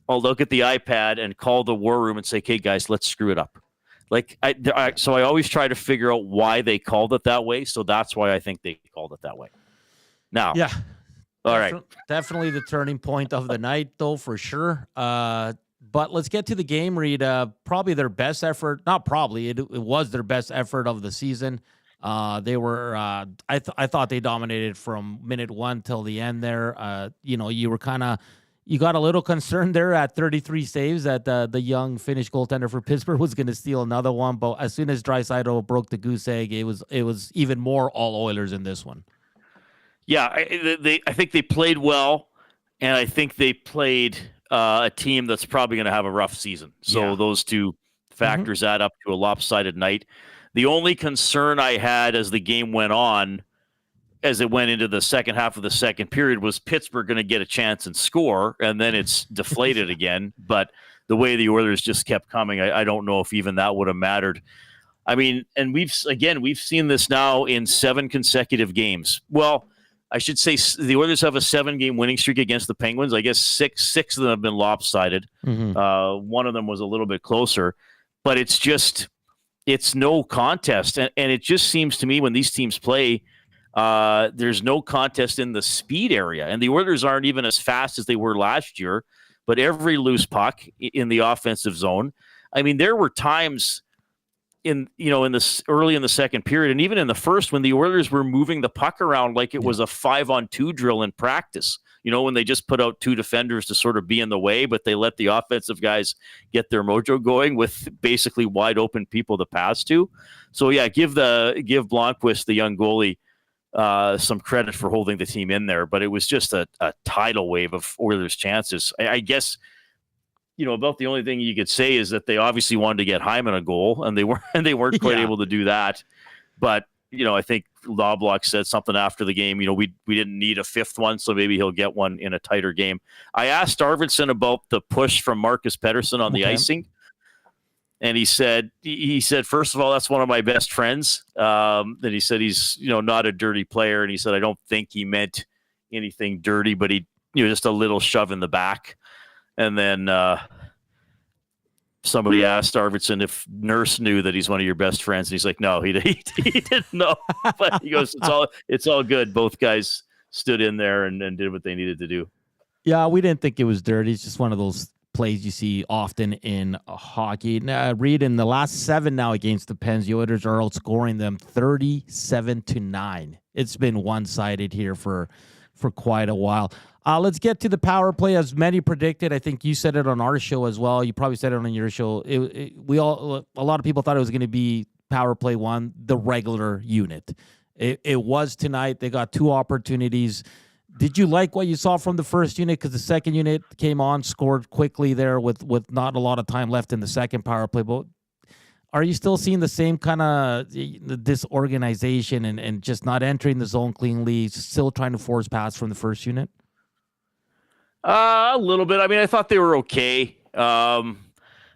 I'll look at the iPad and call the war room and say, "Okay, guys, let's screw it up." So I always try to figure out why they called it that way. So that's why I think they called it that way. Now, all right. Definitely the turning point of the night, though, for sure. But let's get to the game, Reed. Probably their best effort. Not probably. It was their best effort of the season. They were. I thought they dominated from minute one till the end. There, you were kind of. You got a little concerned there at 33 saves that the young Finnish goaltender for Pittsburgh was going to steal another one. But as soon as Draisaitl broke the goose egg, it was even more all Oilers in this one. Yeah, I think they played well, and I think they played a team that's probably going to have a rough season. So those two factors add up to a lopsided night. The only concern I had as the game went on, as it went into the second half of the second period, was Pittsburgh going to get a chance and score, and then it's deflated again. But the way the Oilers just kept coming, I don't know if even that would have mattered. I mean, and we've seen this now in 7 consecutive games. Well, I should say the Oilers have a 7-game winning streak against the Penguins. I guess six of them have been lopsided. One of them was a little bit closer, but it's no contest. And it just seems to me when these teams play, there's no contest in the speed area. And the Oilers aren't even as fast as they were last year, but every loose puck in the offensive zone. I mean, there were times in this early in the second period and even in the first when the Oilers were moving the puck around like it was a 5-on-2 drill in practice, when they just put out 2 defenders to sort of be in the way, but they let the offensive guys get their mojo going with basically wide open people to pass to. So yeah, give Blomqvist, the young goalie, some credit for holding the team in there, but it was just a tidal wave of Oilers chances. I guess about the only thing you could say is that they obviously wanted to get Hyman a goal, and they weren't quite able to do that. But I think Lovelock said something after the game. We didn't need a 5th one, so maybe he'll get one in a tighter game. I asked Arvidsson about the push from Marcus Pettersson on the icing, and he said first of all, that's one of my best friends. Then he said he's not a dirty player, and he said I don't think he meant anything dirty, but he just a little shove in the back. And then somebody asked Arvidsson if Nurse knew that he's one of your best friends. And he's like, no, he didn't know. But he goes, it's all good. Both guys stood in there and did what they needed to do. Yeah, we didn't think it was dirty. It's just one of those plays you see often in hockey. Now, Reed, in the last 7 now against the Pens, the Oilers are outscoring them 37-9. It's been one-sided here for quite a while. Let's get to the power play as many predicted. I think you said it on our show as well. You probably said it on your show. A lot of people thought it was going to be power play 1, the regular unit. It was tonight. They got 2 opportunities. Did you like what you saw from the first unit? Because the second unit came on, scored quickly there with not a lot of time left in the second power play. But are you still seeing the same kind of disorganization and just not entering the zone cleanly, still trying to force pass from the first unit? A little bit. I mean, I thought they were okay. I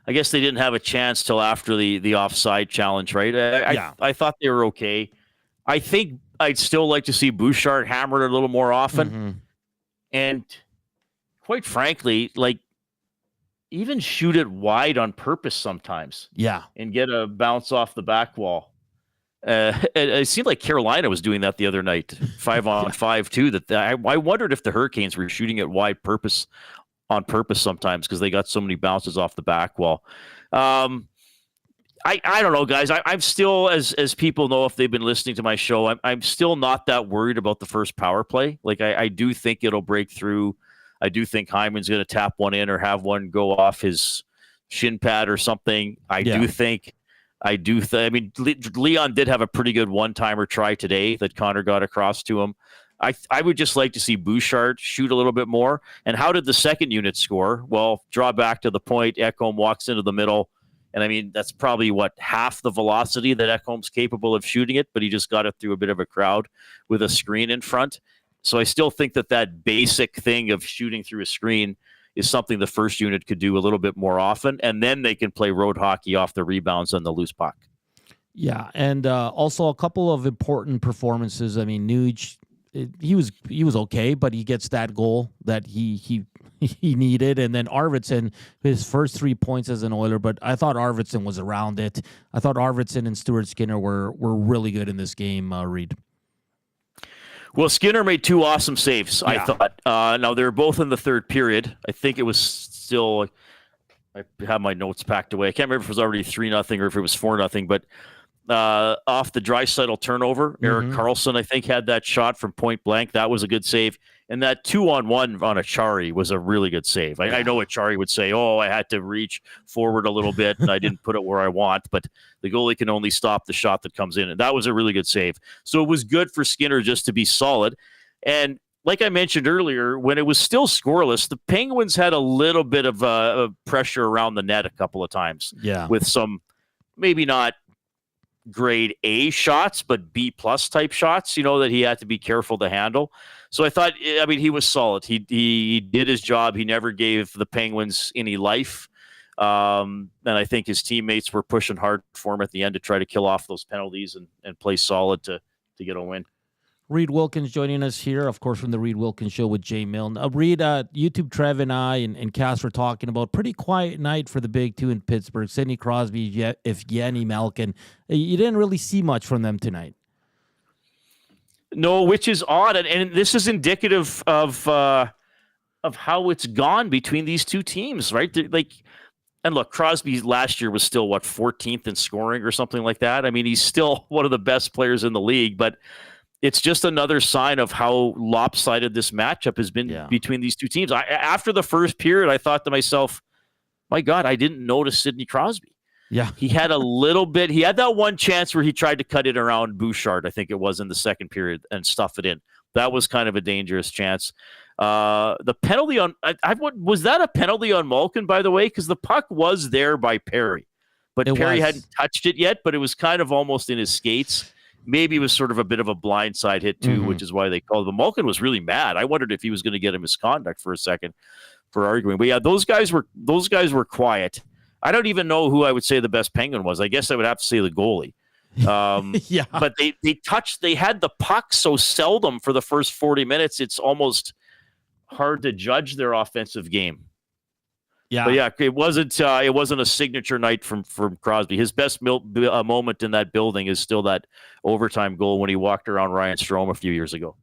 guess they didn't have a chance till after the offside challenge, right? I thought they were okay. I think I'd still like to see Bouchard hammered a little more often. And quite frankly, even shoot it wide on purpose sometimes. Yeah. And get a bounce off the back wall. It seemed like Carolina was doing that the other night, 5-on-5 too. I wondered if the Hurricanes were shooting it wide on purpose sometimes because they got so many bounces off the back wall. I don't know, guys. I'm still, as people know if they've been listening to my show, I'm still not that worried about the first power play. I do think it'll break through. I do think Hyman's going to tap one in or have one go off his shin pad or something. I mean, Leon did have a pretty good one-timer try today that Connor got across to him. I would just like to see Bouchard shoot a little bit more. And how did the second unit score? Well, draw back to the point. Ekholm walks into the middle. And I mean, that's probably half the velocity that Ekholm's capable of shooting it, but he just got it through a bit of a crowd with a screen in front. So I still think that basic thing of shooting through a screen is something the first unit could do a little bit more often, and then they can play road hockey off the rebounds and the loose puck. Yeah, and also a couple of important performances. I mean, Nuge, he was okay, but he gets that goal that he needed, and then Arvidsson, his first 3 points as an Oiler, but I thought Arvidsson was around it. I thought Arvidsson and Stuart Skinner were really good in this game, Reed. Well, Skinner made 2 awesome saves, I thought. Now, they were both in the third period. I think it was still, I have my notes packed away. I can't remember if it was already 3-0 or if it was 4-0, but off the Draisaitl turnover, Erik Karlsson, I think, had that shot from point blank. That was a good save. And that 2-on-1 on Achari was a really good save. I know Achari would say, I had to reach forward a little bit and I didn't put it where I want, but the goalie can only stop the shot that comes in. And that was a really good save. So it was good for Skinner just to be solid. And like I mentioned earlier, when it was still scoreless, the Penguins had a little bit of pressure around the net a couple of times. Yeah. With some maybe not grade A shots, but B+ type shots, that he had to be careful to handle. So I thought, he was solid. He did his job. He never gave the Penguins any life. And I think his teammates were pushing hard for him at the end to try to kill off those penalties and play solid to get a win. Reed Wilkins joining us here, of course, from the Reed Wilkins Show with Jay Milne. Reed, YouTube Trev and I and Cass were talking about pretty quiet night for the big two in Pittsburgh. Sidney Crosby, Evgeny Malkin. You didn't really see much from them tonight. No, which is odd, and this is indicative of how it's gone between these two teams, right? And look, Crosby last year was still 14th in scoring or something like that. I mean, he's still one of the best players in the league, but it's just another sign of how lopsided this matchup has been between these two teams. After the first period, I thought to myself, my God, I didn't notice Sidney Crosby. Yeah. He had a little bit. He had that one chance where he tried to cut it around Bouchard, I think it was in the second period, and stuff it in. That was kind of a dangerous chance. The penalty on was that a penalty on Malkin, by the way? Because the puck was there by Perry, but Perry hadn't touched it yet, but it was kind of almost in his skates. Maybe it was sort of a bit of a blindside hit too, which is why they called it. But Malkin was really mad. I wondered if he was going to get a misconduct for a second for arguing. But yeah, those guys were quiet. I don't even know who I would say the best Penguin was. I guess I would have to say the goalie. Yeah. But they had the puck so seldom for the first 40 minutes. It's almost hard to judge their offensive game. Yeah. But yeah, it wasn't a signature night from Crosby. His best moment in that building is still that overtime goal when he walked around Ryan Strome a few years ago.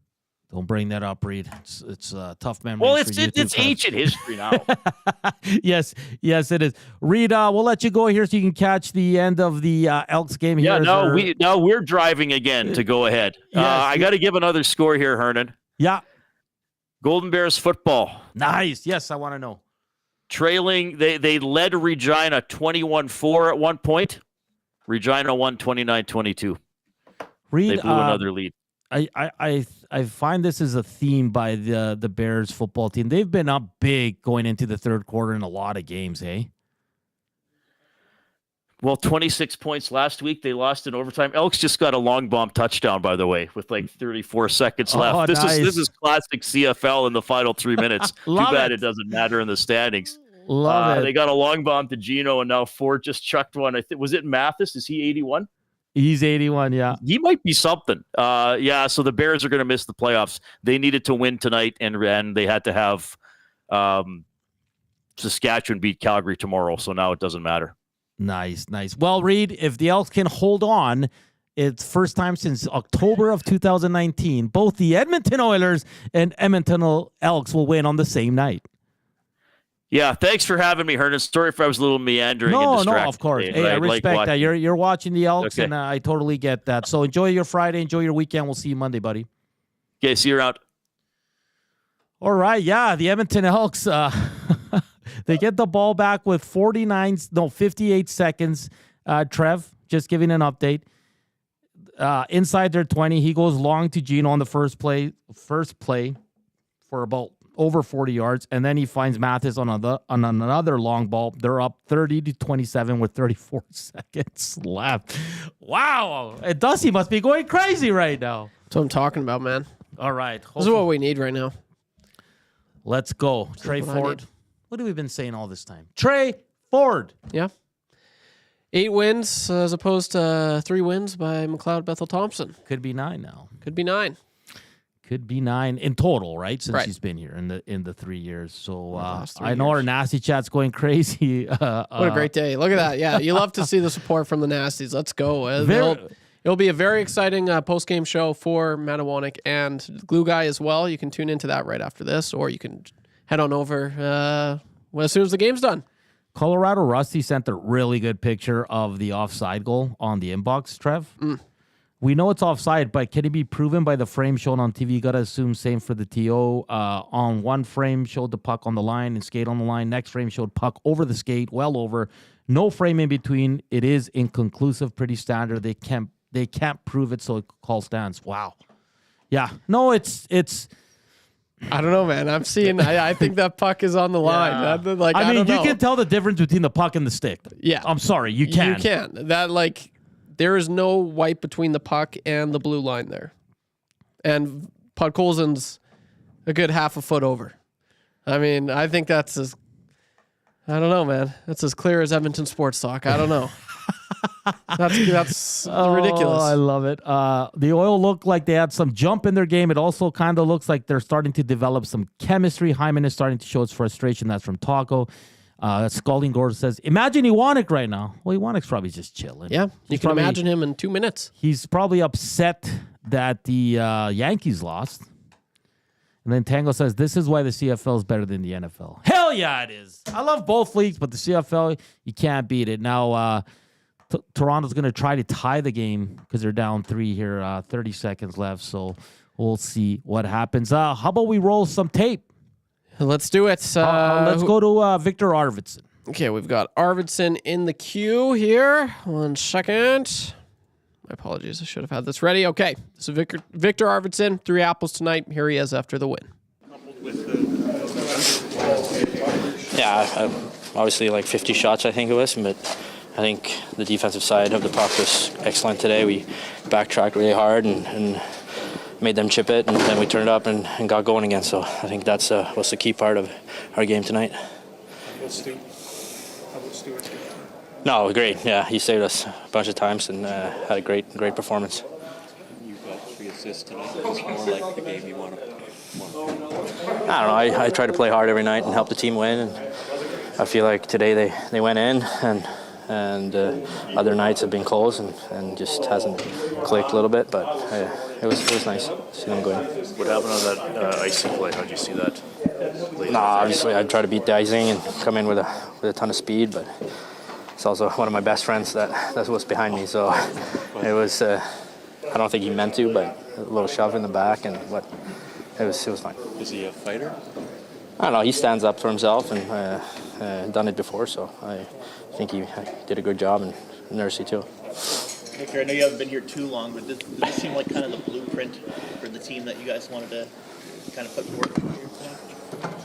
Don't bring that up, Reed. It's a tough memory. Well, it's ancient history now. Yes, it is. Reed, we'll let you go here so you can catch the end of the Elks game here. Yeah, we're driving again to go ahead. Yes. I got to give another score here, Hernan. Yeah. Golden Bears football. Nice. Yes, I want to know. Trailing, they led Regina 21-4 at one point. Regina won 29-22. Reed, they blew another lead. I find this is a theme by the Bears football team. They've been up big going into the third quarter in a lot of games, eh? Well, 26 points last week. They lost in overtime. Elks just got a long bomb touchdown, by the way, with 34 seconds left. This is classic CFL in the final 3 minutes. Too bad it doesn't matter in the standings. Love it. They got a long bomb to Gino, and now Ford just chucked one. Was it Mathis? Is he 81? He's 81, yeah. He might be something. So the Bears are going to miss the playoffs. They needed to win tonight, and they had to have Saskatchewan beat Calgary tomorrow, so now it doesn't matter. Nice. Well, Reed, if the Elks can hold on, it's first time since October of 2019, both the Edmonton Oilers and Edmonton Elks will win on the same night. Yeah, thanks for having me, Hernan. Sorry if I was a little meandering and distracted. No, of course. Today, hey, I respect that. You're watching the Elks, okay. And I totally get that. So enjoy your Friday. Enjoy your weekend. We'll see you Monday, buddy. Okay, see you around. All right, yeah, the Edmonton Elks, they get the ball back with 58 seconds. Trev, just giving an update. Inside their 20, he goes long to Gino on the first play for about over 40 yards, and then he finds Mathis on another long ball. They're up 30-27 with 34 seconds left. Wow, Dusty must be going crazy right now. That's what I'm talking about, man. All right, this is what we need right now. Let's go, Trey Ford. What have we been saying all this time? Trey Ford. Yeah. 8 wins as opposed to 3 wins by McLeod Bethel Thompson. Could be 9 now. Could be 9. Could be 9 in total, right? Since he's been here in the 3 years. So I know our nasty chat's going crazy. What a great day! Look at that. Yeah, you love to see the support from the nasties. Let's go. It'll be a very exciting post-game show for Mattawanek and Glue Guy as well. You can tune into that right after this, or you can head on over as soon as the game's done. Colorado Rusty sent a really good picture of the offside goal on the inbox, Trev. We know it's offside, but can it be proven by the frame shown on TV? You got to assume same for the TO. On one frame showed the puck on the line and skate on the line. Next frame showed puck over the skate, well over. No frame in between. It is inconclusive, pretty standard. They can't prove it, so it call stands. Wow. Yeah. No, it's. I don't know, man. I'm seeing. I think that puck is on the line. Yeah. I mean, you can tell the difference between the puck and the stick. Yeah. I'm sorry, you can. You can. There is no white between the puck and the blue line there. And Podkolzin's a good half a foot over. I mean, I think that's as... I don't know, man. That's as clear as Edmonton sports talk. I don't know. That's ridiculous. I love it. The Oil looked like they had some jump in their game. It also kind of looks like they're starting to develop some chemistry. Hyman is starting to show his frustration. That's from Taco. Scalding Gore says, imagine Iwanek right now. Well, Iwanek's probably just chilling. Yeah, you can imagine him in 2 minutes. He's probably upset that the Yankees lost. And then Tango says, this is why the CFL is better than the NFL. Hell yeah, it is. I love both leagues, but the CFL, you can't beat it. Now, Toronto's going to try to tie the game because they're down 3 here, 30 seconds left. So we'll see what happens. How about we roll some tape? Let's do it. Let's go to Victor Arvidsson. Okay, we've got Arvidsson in the queue here. 1 second. My apologies. I should have had this ready. Okay, so Victor Arvidsson, 3 apples tonight. Here he is after the win. Yeah, obviously like 50 shots, I think it was, but I think the defensive side of the puck was excellent today. We backtracked really hard and made them chip it, and then we turned it up and got going again. So I think that's was the key part of our game tonight. How about Stewart? No, great. Yeah, he saved us a bunch of times and had a great performance. You got 3 assists tonight. It's more like the game you want to. I don't know. I try to play hard every night and help the team win. And I feel like today they went in and other nights have been close and just hasn't clicked a little bit. But it was nice to see them go in. What happened on that icing play? How'd you see that? No, obviously I'd try to beat the icing and come in with a ton of speed, but it's also one of my best friends that was behind me. So it was I don't think he meant to, but a little shove in the back and it was fine. Is he a fighter? I don't know. He stands up for himself and done it before, so I think he did a good job, and Nursey too. Victor, I know you haven't been here too long, but does this seem like kind of the blueprint for the team that you guys wanted to kind of put forward?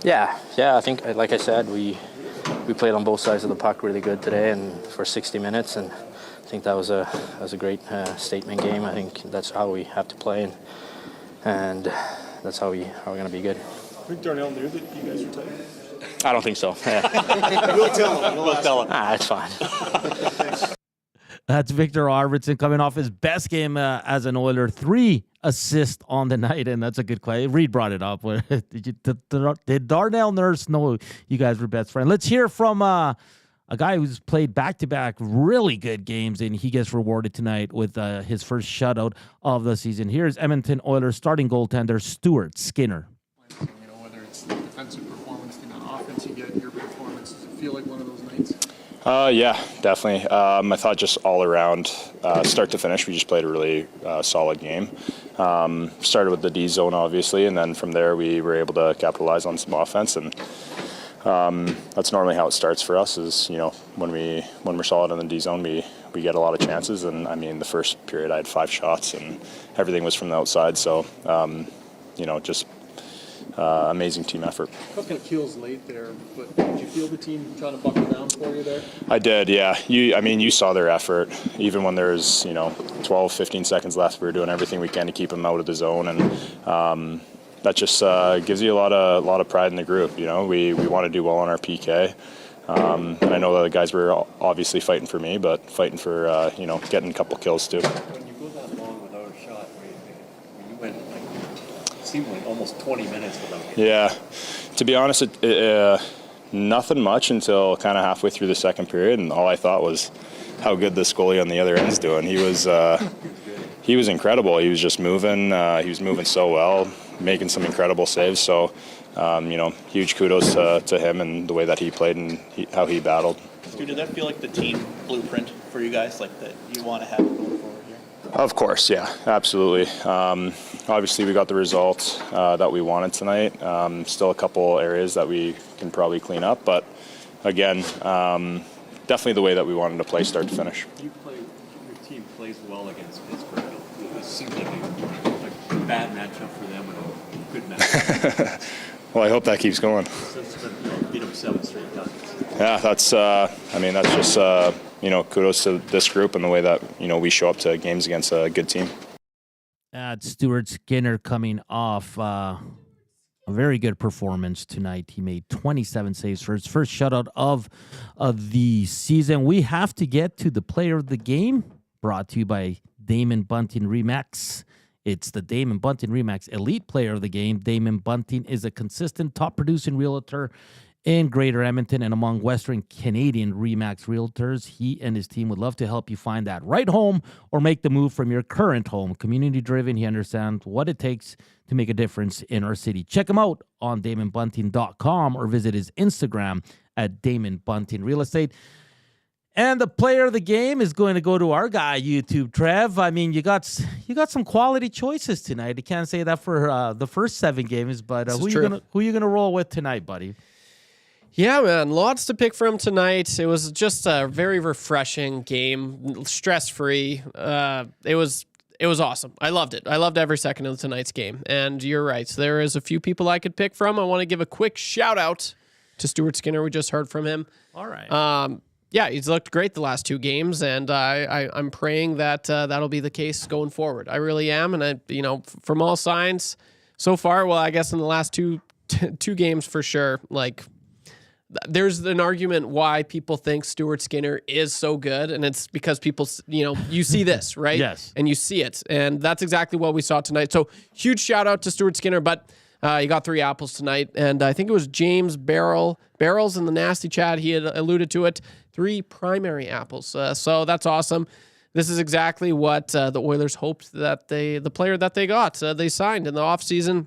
Yeah. I think, like I said, we played on both sides of the puck really good today, and for 60 minutes, and I think that was a great statement game. I think that's how we have to play, and that's how we're going to be good. I think Darnell knew that you guys were tight. I don't think so. Yeah. We'll tell him. We'll tell him. It's fine. That's Victor Arvidsson coming off his best game as an Oiler. 3 assists on the night, and that's a good play. Reed brought it up. Did Darnell Nurse know you guys were best friends? Let's hear from a guy who's played back-to-back really good games, and he gets rewarded tonight with his first shutout of the season. Here's Edmonton Oilers starting goaltender Stuart Skinner. You know, whether it's the defensive performance, the offense, you get your performance. Does it feel like one of those nights? Yeah, definitely. I thought just all around, start to finish, we just played a really solid game. Started with the D zone, obviously, and then from there we were able to capitalize on some offense. And that's normally how it starts for us. Is when we're solid in the D zone, we get a lot of chances. And I mean, the first period I had 5 shots, and everything was from the outside. So just. Amazing team effort. I was kind of keels late there, but did you feel the team trying to buckle down for you there? I did, yeah. You saw their effort. Even when there's 12, 15 seconds left, we were doing everything we can to keep them out of the zone, and that just gives you a lot of pride in the group. We want to do well on our PK. And I know that the guys were obviously fighting for me, but fighting for getting a couple kills too. When you go that long without a shot, you went seemed like almost 20 minutes without it. Yeah, to be honest, nothing much until kind of halfway through the second period, and all I thought was how good this goalie on the other end's doing. He was incredible. He was just moving. He was moving so well, making some incredible saves. So, huge kudos to him and the way that he played and how he battled. Stu, did that feel like the team blueprint for you guys, like that you want to have going forward here? Of course, yeah, absolutely. Obviously, we got the result that we wanted tonight. Still a couple areas that we can probably clean up, but again, definitely the way that we wanted to play start to finish. Your team plays well against Pittsburgh. It seems like a bad matchup for them and a good matchup. Well, I hope that keeps going. Beat them 7 straight times. Yeah, that's just kudos to this group and the way that we show up to games against a good team. Stuart Skinner coming off a very good performance tonight. He made 27 saves for his first shutout of the season. We have to get to the player of the game, brought to you by Damon Bunting Remax. It's the Damon Bunting Remax Elite Player of the Game. Damon Bunting is a consistent top-producing realtor in Greater Edmonton and among Western Canadian Remax realtors. He and his team would love to help you find that right home or make the move from your current home. Community-driven, he understands what it takes to make a difference in our city. Check him out on DamonBunting.com or visit his Instagram at Damon Bunting Real Estate. And the player of the game is going to go to our guy, YouTube Trev. I mean, you got some quality choices tonight. You can't say that for the first 7 games, but who you gonna roll with tonight, buddy? Yeah, man, lots to pick from tonight. It was just a very refreshing game, stress-free. It was awesome. I loved it. I loved every second of tonight's game. And you're right, there is a few people I could pick from. I want to give a quick shout-out to Stuart Skinner. We just heard from him. All right. Yeah, he's looked great the last 2 games, and I'm praying that that'll be the case going forward. I really am, and from all signs so far, well, I guess in the last two games for sure, like, there's an argument why people think Stuart Skinner is so good, and it's because people, you see this, right? Yes. And you see it, and that's exactly what we saw tonight. So huge shout out to Stuart Skinner, but he got 3 apples tonight, and I think it was James Barrels in the nasty chat. He had alluded to it. 3 primary apples. So that's awesome. This is exactly what the Oilers hoped that the player that they got, they signed in the offseason.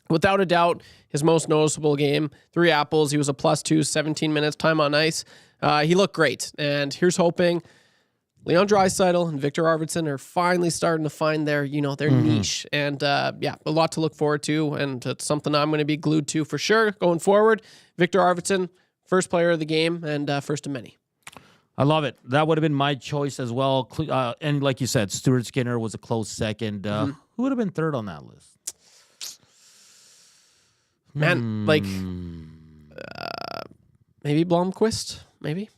Without a doubt, his most noticeable game, 3 apples. He was a +2, 17 minutes time on ice. He looked great. And here's hoping Leon Draisaitl and Victor Arvidsson are finally starting to find their niche. And a lot to look forward to. And it's something I'm going to be glued to for sure going forward. Victor Arvidsson, first player of the game and first of many. I love it. That would have been my choice as well. And like you said, Stuart Skinner was a close second. Who would have been third on that list? Man, like maybe Blomqvist, maybe.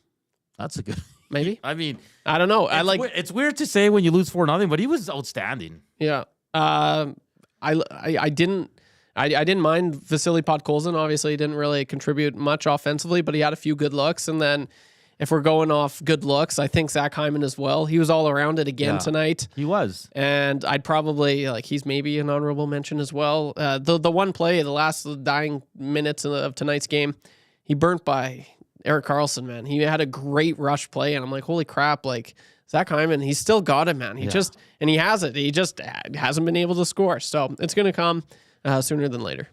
That's a good. Maybe. I mean, I don't know. It's weird to say when you lose 4-0, but he was outstanding. Yeah. I didn't mind Vasily Podkolzin. Obviously, he didn't really contribute much offensively, but he had a few good looks. And then if we're going off good looks, I think Zach Hyman as well. He was all around it again tonight. He was. And I'd probably, he's maybe an honorable mention as well. The one play, the last dying minutes of tonight's game, he burnt by Erik Karlsson, man. He had a great rush play, and I'm like, holy crap, Zach Hyman, he's still got it, man. He has it. He just hasn't been able to score. So it's going to come sooner than later.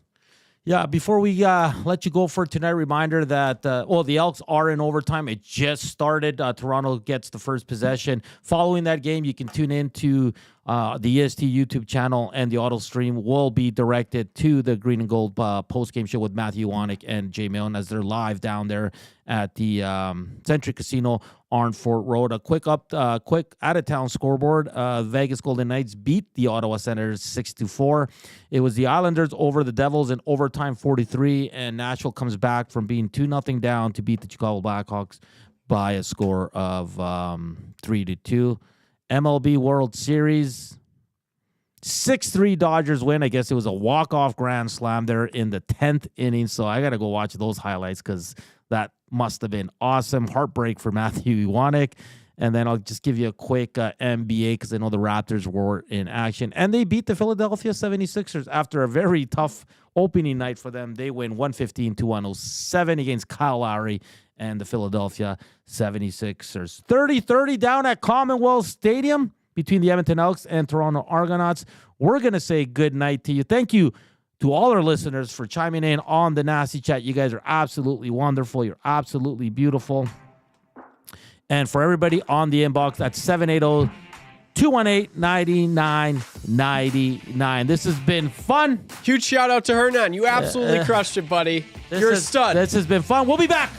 Yeah, before we let you go for tonight, reminder that, the Elks are in overtime. It just started. Toronto gets the first possession. Following that game, you can tune in to the EST YouTube channel, and the auto stream will be directed to the Green and Gold post-game show with Matthew Wanick and Jay Milne as they're live down there at the Century Casino on Fort Road. A quick out-of-town scoreboard. Vegas Golden Knights beat the Ottawa Senators 6-4. It was the Islanders over the Devils in overtime 43, and Nashville comes back from being 2-0 down to beat the Chicago Blackhawks by a score of 3-2. MLB World Series, 6-3 Dodgers win. I guess it was a walk-off grand slam there in the 10th inning, so I got to go watch those highlights because that must have been awesome. Heartbreak for Matthew Wanick. And then I'll just give you a quick NBA because I know the Raptors were in action. And they beat the Philadelphia 76ers after a very tough opening night for them. They win 115-107 against Kyle Lowry and the Philadelphia 76ers. 30-30 down at Commonwealth Stadium between the Edmonton Elks and Toronto Argonauts. We're going to say good night to you. Thank you to all our listeners for chiming in on the Nasty Chat. You guys are absolutely wonderful. You're absolutely beautiful. And for everybody on the inbox, that's 780-218-9999. This has been fun. Huge shout out to Hernan. You absolutely crushed it, buddy. You're a stud. This has been fun. We'll be back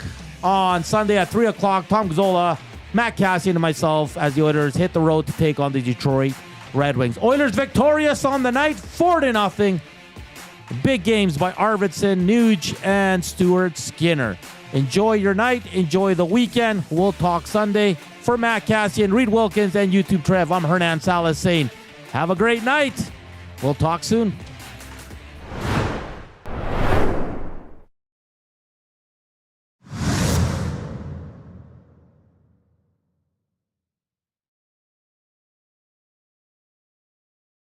on Sunday at 3 o'clock. Tom Gazzola, Matt Cassian, and myself as the Oilers hit the road to take on the Detroit Red Wings. Oilers victorious on the night, 4-0. Big games by Arvidsson, Nuge, and Stuart Skinner. Enjoy your night. Enjoy the weekend. We'll talk Sunday. For Matt Kassian, Reed Wilkins, and YouTube Trev, I'm Hernan Salas saying, have a great night. We'll talk soon.